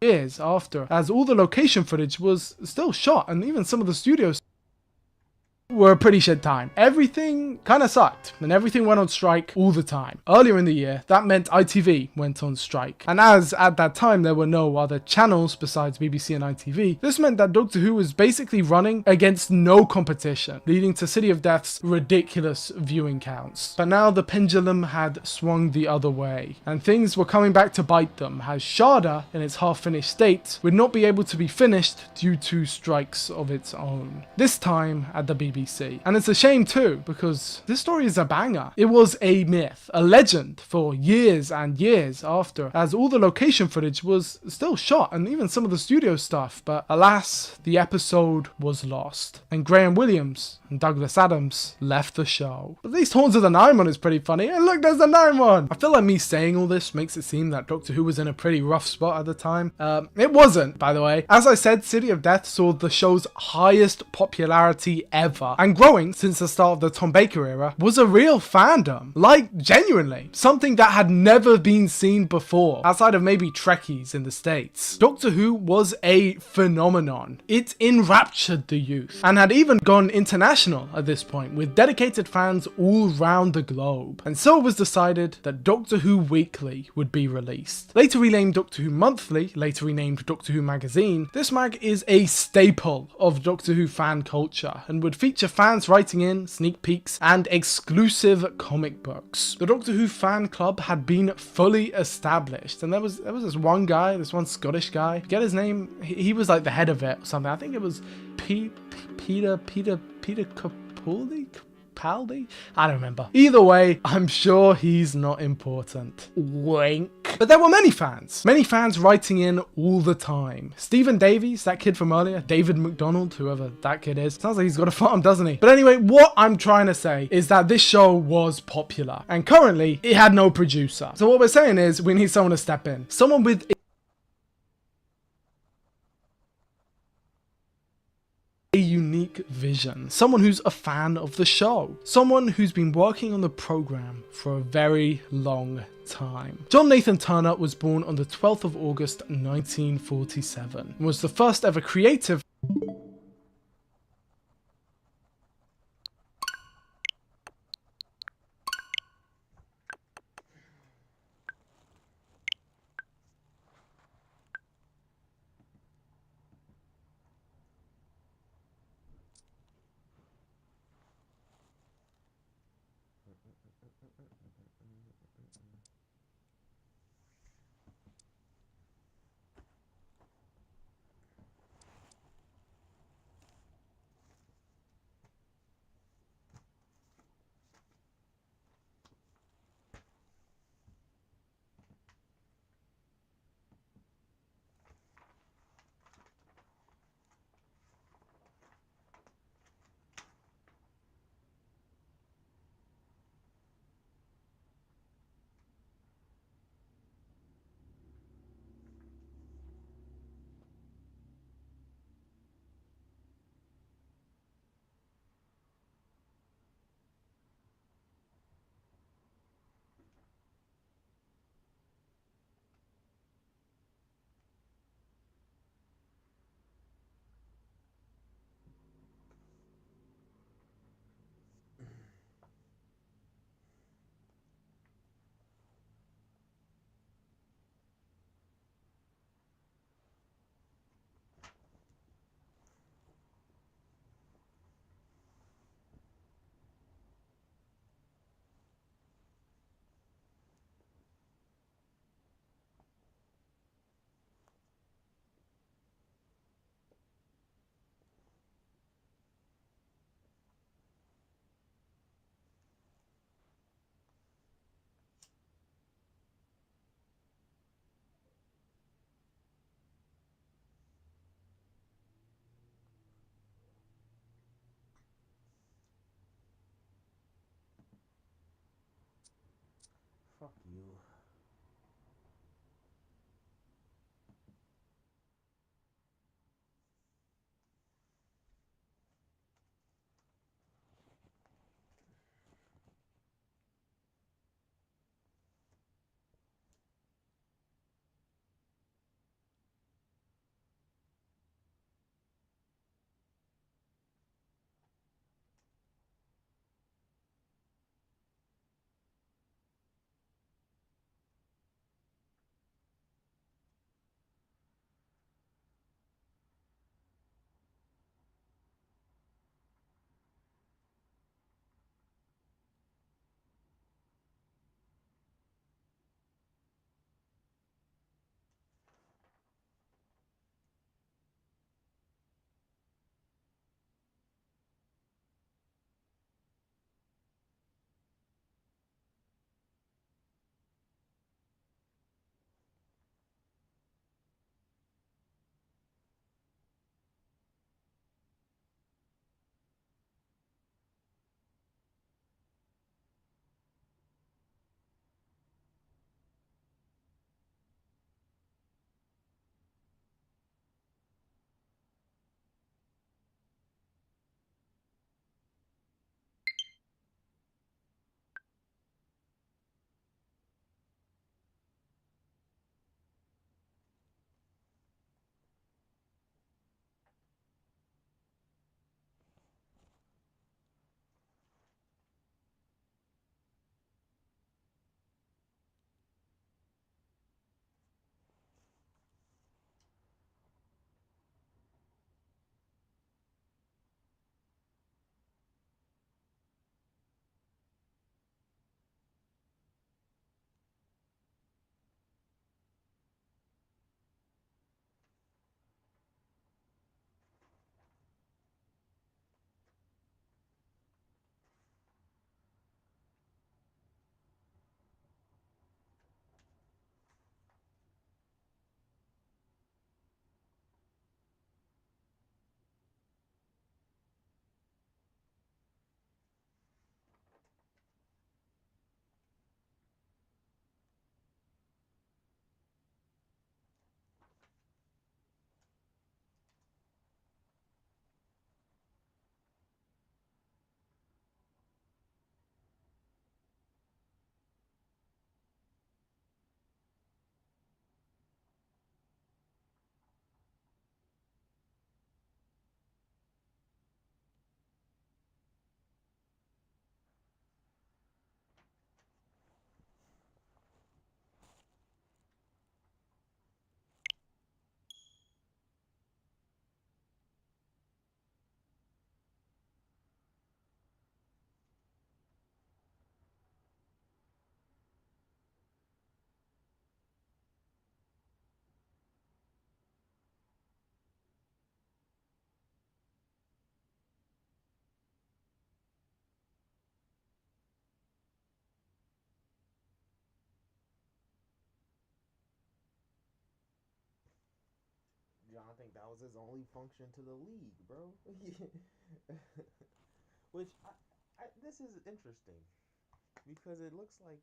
K: years after, as all the location footage was still shot and even some of the studios were a pretty shit time. Everything kind of sucked and everything went on strike all the time. Earlier in the year, that meant ITV went on strike. And as at that time there were no other channels besides BBC and ITV, this meant that Doctor Who was basically running against no competition, leading to City of Death's ridiculous viewing counts. But now the pendulum had swung the other way, and things were coming back to bite them, as Sharda, in its half-finished state, would not be able to be finished due to strikes of its own. This time at the BBC. And it's a shame too, because this story is a banger. It was a myth, a legend for years and years after, as all the location footage was still shot and even some of the studio stuff, but alas, the episode was lost. And Graham Williams and Douglas Adams left the show. But at least Horns of the Nimon is pretty funny, and look, there's the Nimon! I feel like me saying all this makes it seem that Doctor Who was in a pretty rough spot at the time. It wasn't, by the way. As I said, City of Death saw the show's highest popularity ever, and growing since the start of the Tom Baker era, was a real fandom. Like, genuinely. Something that had never been seen before, outside of maybe Trekkies in the States. Doctor Who was a phenomenon. It enraptured the youth, and had even gone international at this point, with dedicated fans all round the globe. And so it was decided that Doctor Who Weekly would be released. Later renamed Doctor Who Monthly, later renamed Doctor Who Magazine, this mag is a staple of Doctor Who fan culture, and would feature fans writing in, sneak peeks, and exclusive comic books. The Doctor Who fan club had been fully established, and there was this one guy, this one Scottish guy, get his name, he was like the head of it or something. I think it was Peter Capaldi? I don't remember. Either way, I'm sure he's not important. Wink. But there were many fans writing in all the time. Stephen Davies, that kid from earlier, David McDonald, whoever that kid is, sounds like he's got a farm, doesn't he? But anyway, what I'm trying to say is that this show was popular, and currently it had no producer. So what we're saying is we need someone to step in, someone with a unique vision, someone who's a fan of the show, someone who's been working on the program for a very long time. John Nathan Turner was born on the 12th of August 1947 and was the first ever creative
P: think that was his only function to the league, bro. Which this is interesting because it looks like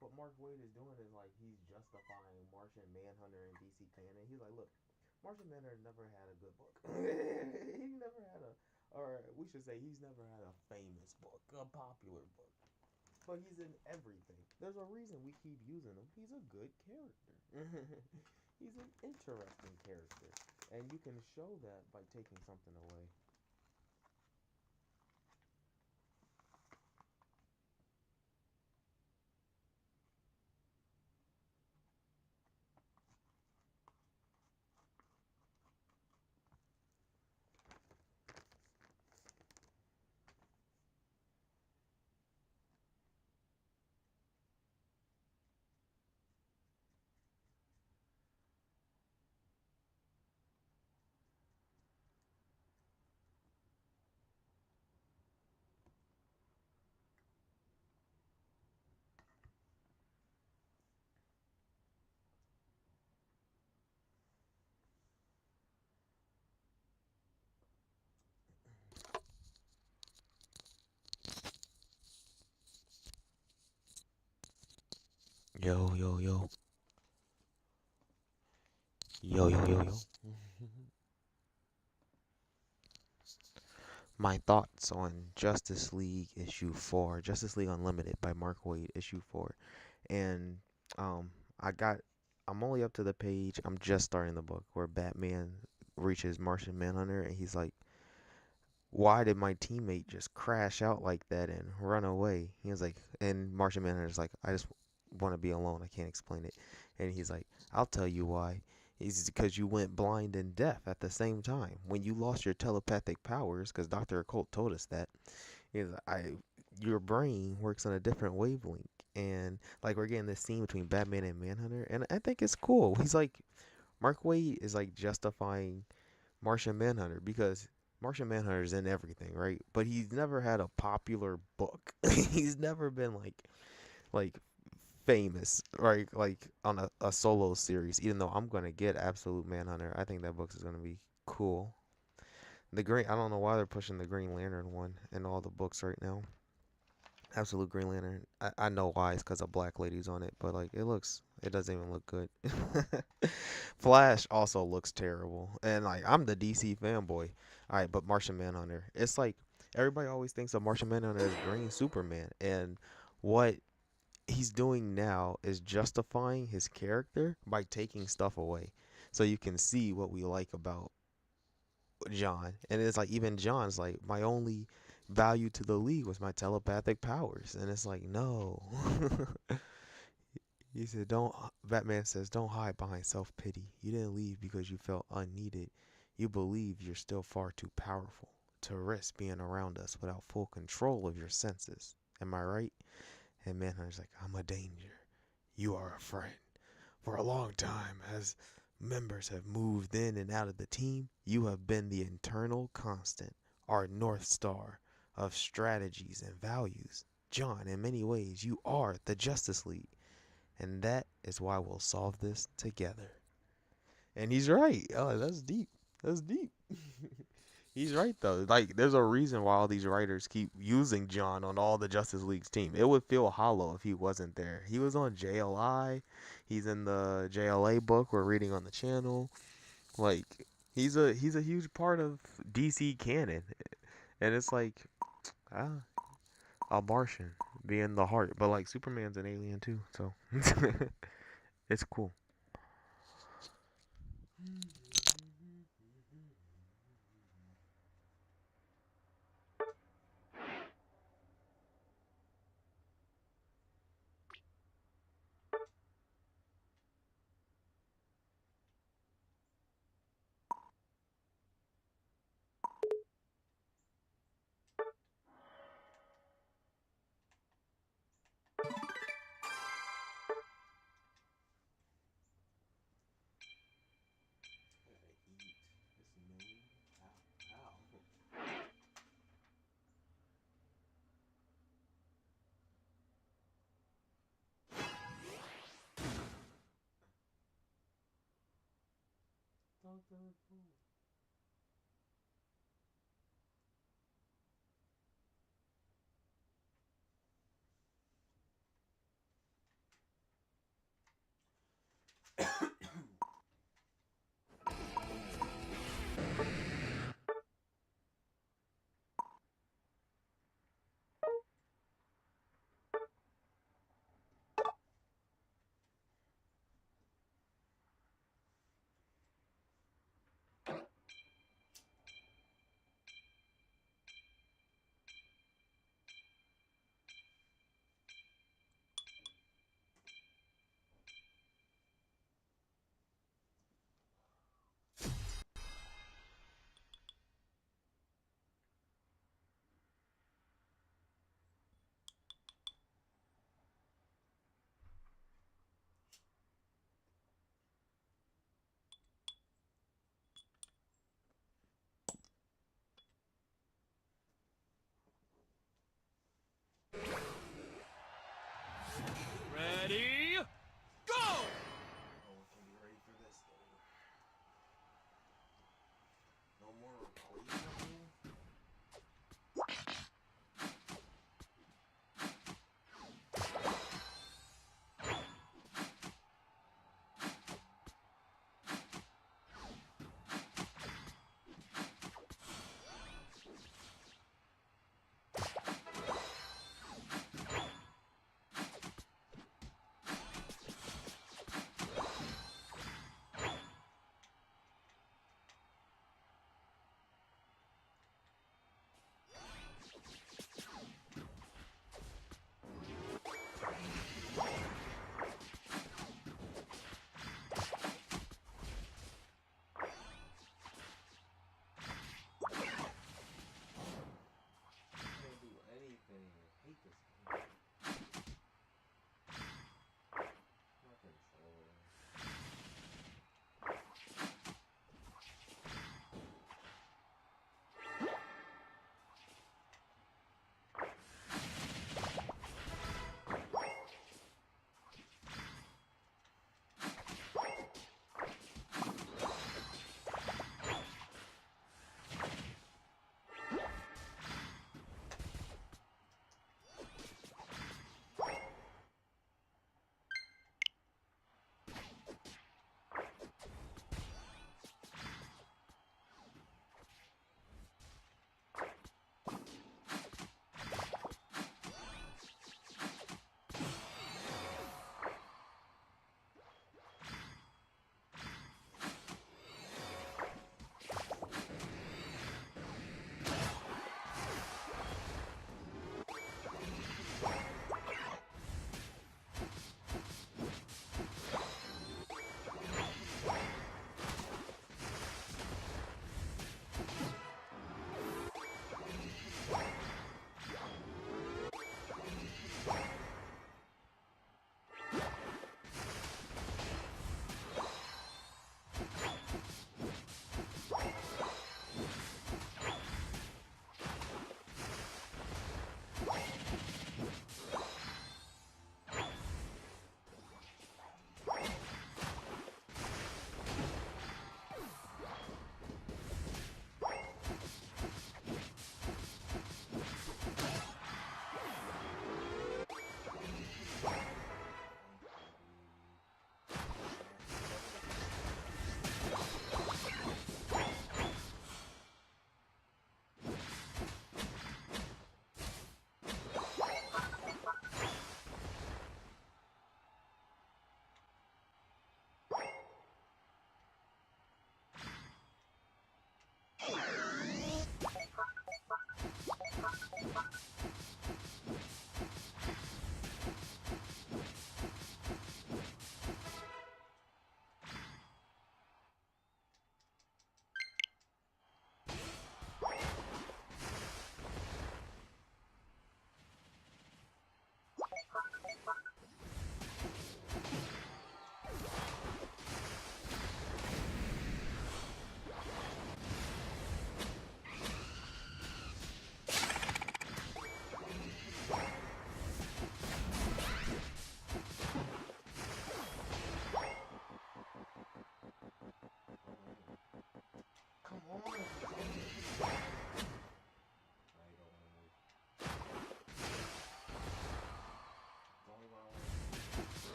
P: what Mark Waid is doing is like he's justifying Martian Manhunter in DC canon. He's like, look, Martian Manhunter never had a good book. He never had or we should say he's never had a famous book, a popular book. But he's in everything. There's a reason we keep using him. He's a good character. He's an interesting character. And you can show that by taking something away. Yo, yo, yo. Yo, yo, yo, yo. My thoughts on Justice League issue 4, Justice League Unlimited by Mark Waid, issue 4. And I'm only up to the page, I'm just starting the book, where Batman reaches Martian Manhunter and he's like, why did my teammate just crash out like that and run away? He was like, and Martian Manhunter's like, I just want to be alone. I can't explain it. And he's like, I'll tell you why. It's because you went blind and deaf at the same time. When you lost your telepathic powers, because Dr. Occult told us that, your brain works on a different wavelength. And like we're getting this scene between Batman and Manhunter, and I think it's cool. He's like, Mark Waid is like justifying Martian Manhunter because Martian Manhunter is in everything, right? But he's never had a popular book. He's never been like famous, right? Like on a solo series. Even though I'm gonna get Absolute Manhunter, I think that book is gonna be cool. I don't know why they're pushing the Green Lantern one in all the books right now. Absolute Green Lantern. I know why. It's because a black lady's on it, but like it doesn't even look good. Flash also looks terrible, and like I'm the DC fanboy. All right, but Martian Manhunter. It's like everybody always thinks of Martian Manhunter as Green Superman, and what he's doing now is justifying his character by taking stuff away, so you can see what we like about John. And it's like even John's like, my only value to the league was my telepathic powers, and it's like, no. He said, Batman says, don't hide behind self-pity. You didn't leave because you felt unneeded. You believe you're still far too powerful to risk being around us without full control of your senses. Am I right? And Manhunter's like, I'm a danger. You are a friend. For a long time, as members have moved in and out of the team, you have been the internal constant, our North Star of strategies and values. John, in many ways, you are the Justice League. And that is why we'll solve this together. And he's right. Oh, that's deep. That's deep. He's right, though. Like, there's a reason why all these writers keep using John on all the Justice League's team. It would feel hollow if he wasn't there. He was on JLI. He's in the JLA book we're reading on the channel. Like, he's a huge part of DC canon. And it's like, a Martian being the heart. But, like, Superman's an alien, too. So, it's cool.
K: Doctor Who.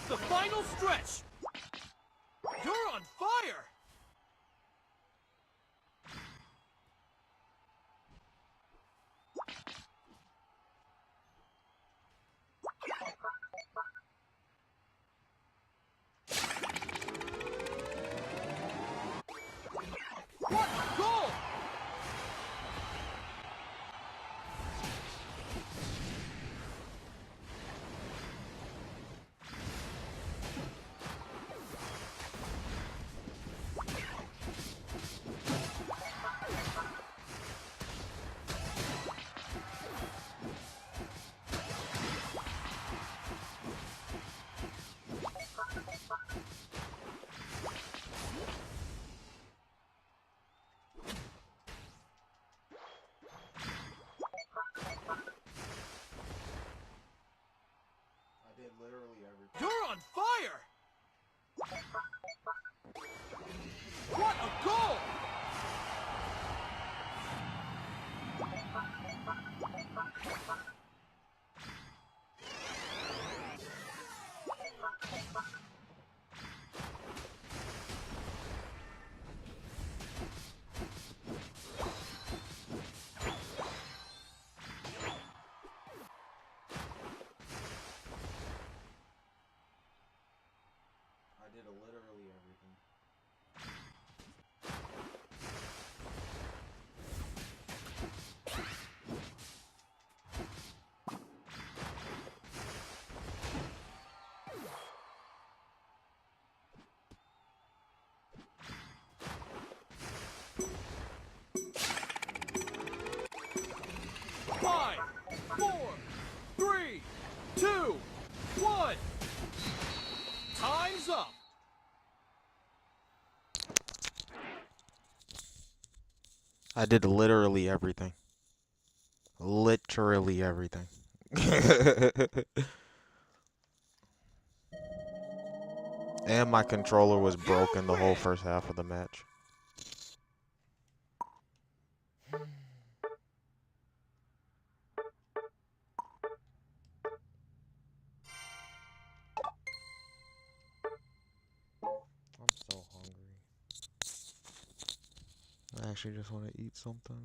Q: The final stretch! You're on fire! What a goal!
P: I did literally everything.
Q: You're on fire! What a goal!
P: I did literally everything.
Q: Five, four, three, two, one. Time's up.
P: I did literally everything. Literally everything. And my controller was broken the whole first half of the match. I'm so hungry. I actually just want to eat something.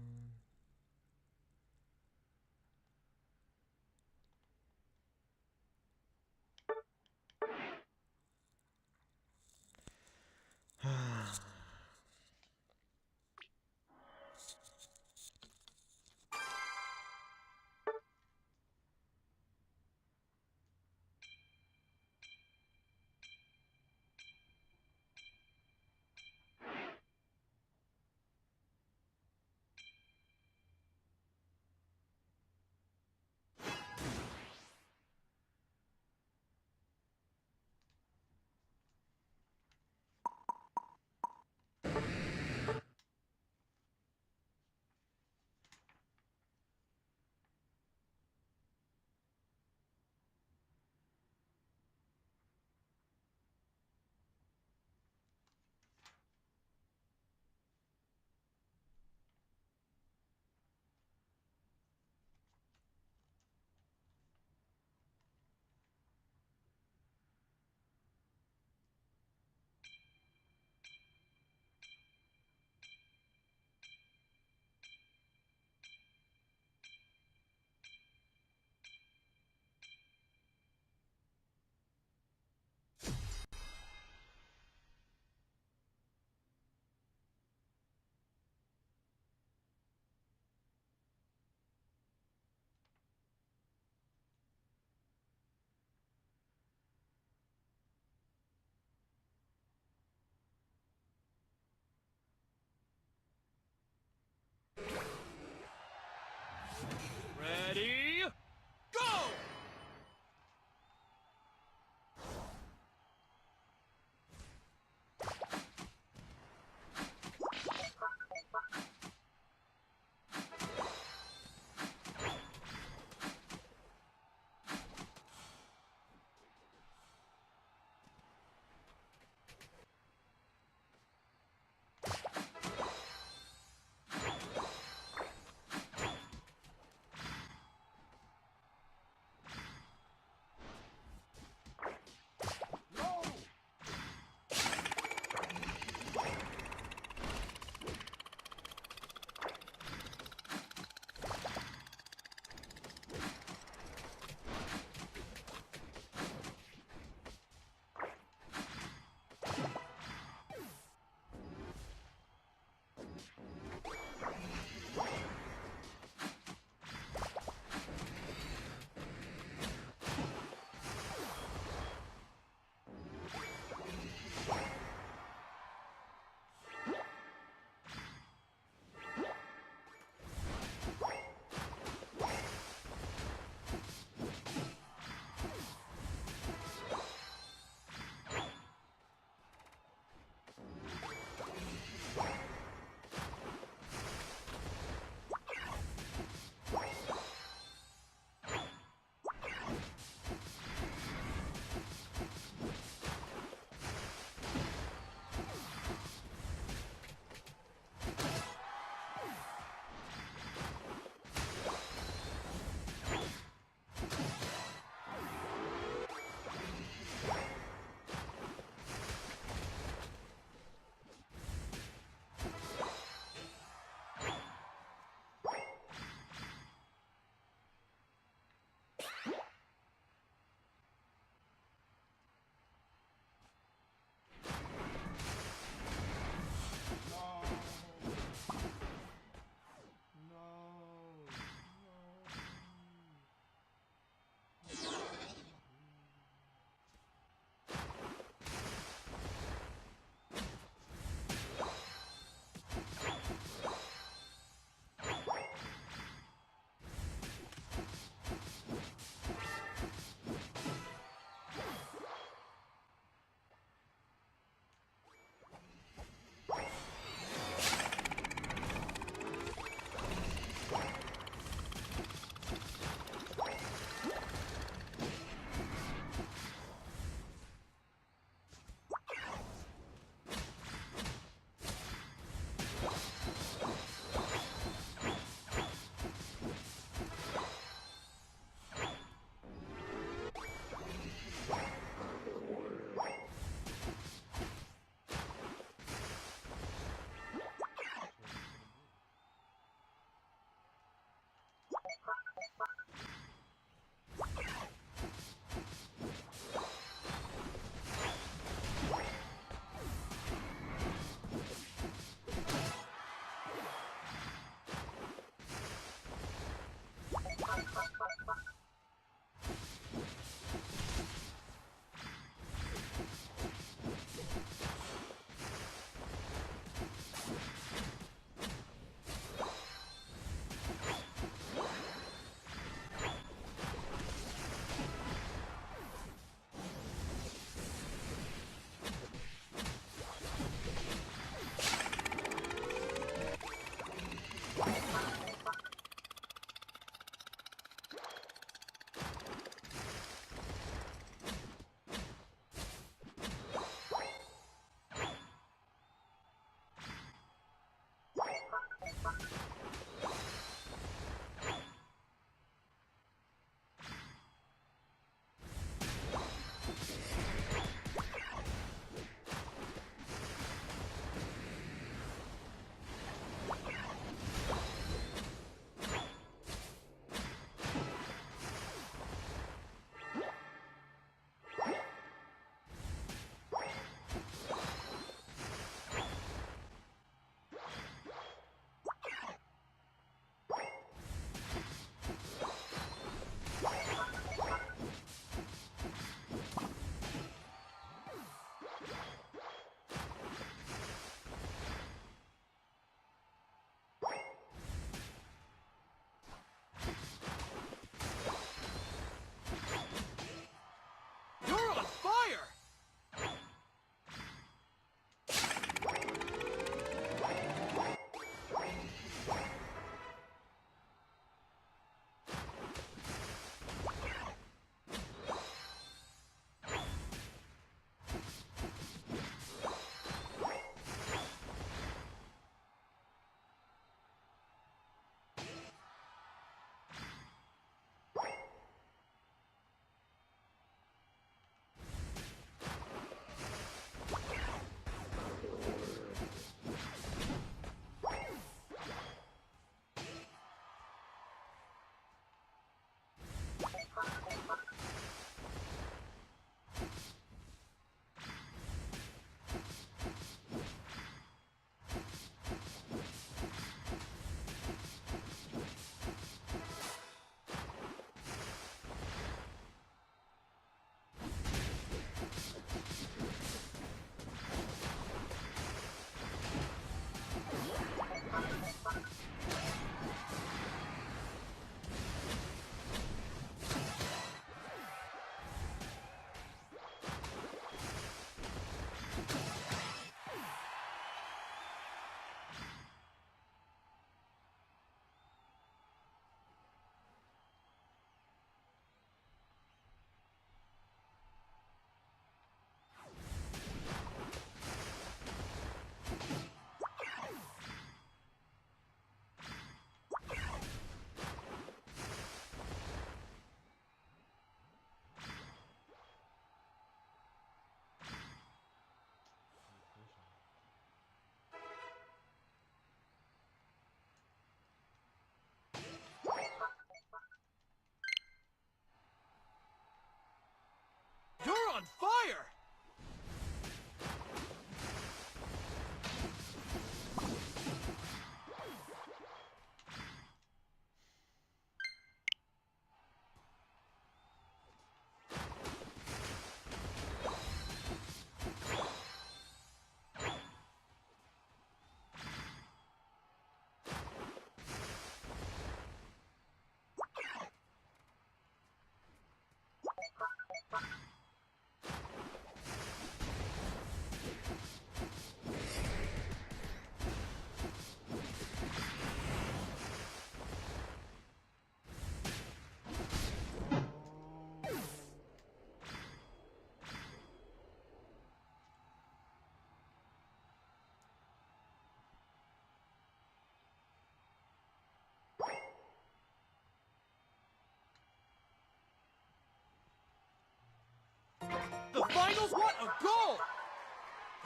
Q: The finals? What a goal!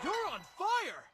Q: You're on fire!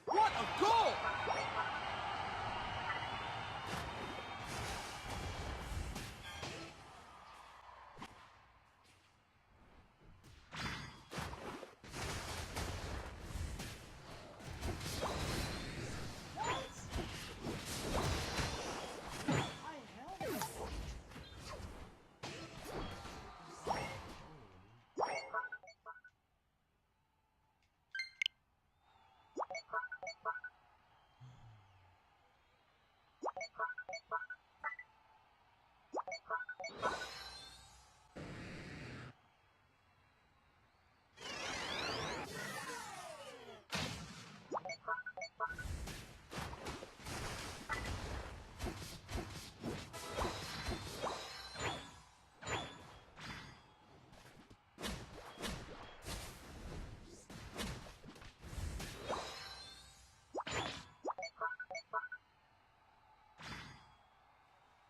Q: What a goal!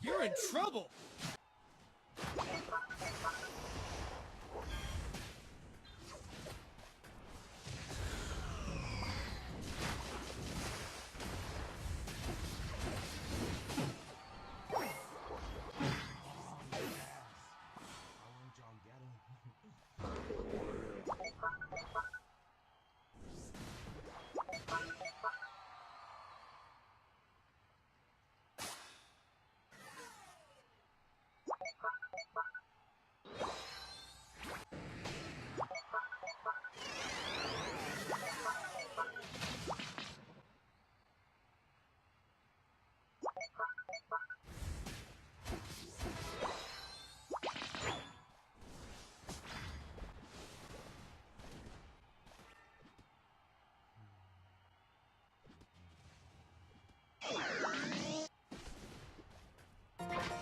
Q: You're in trouble!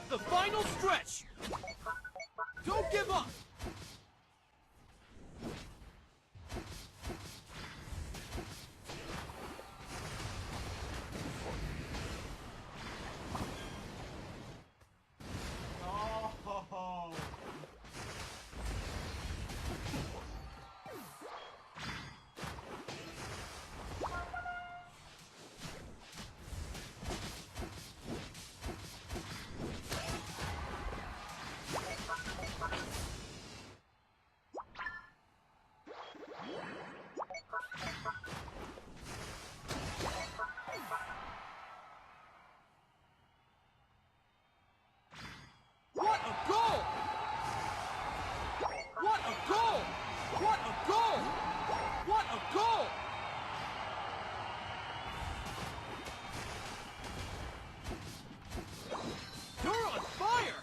Q: The final stretch! Don't give up!
D: Oh.
Q: What a goal! What a goal! What a goal! What a goal! You're on fire!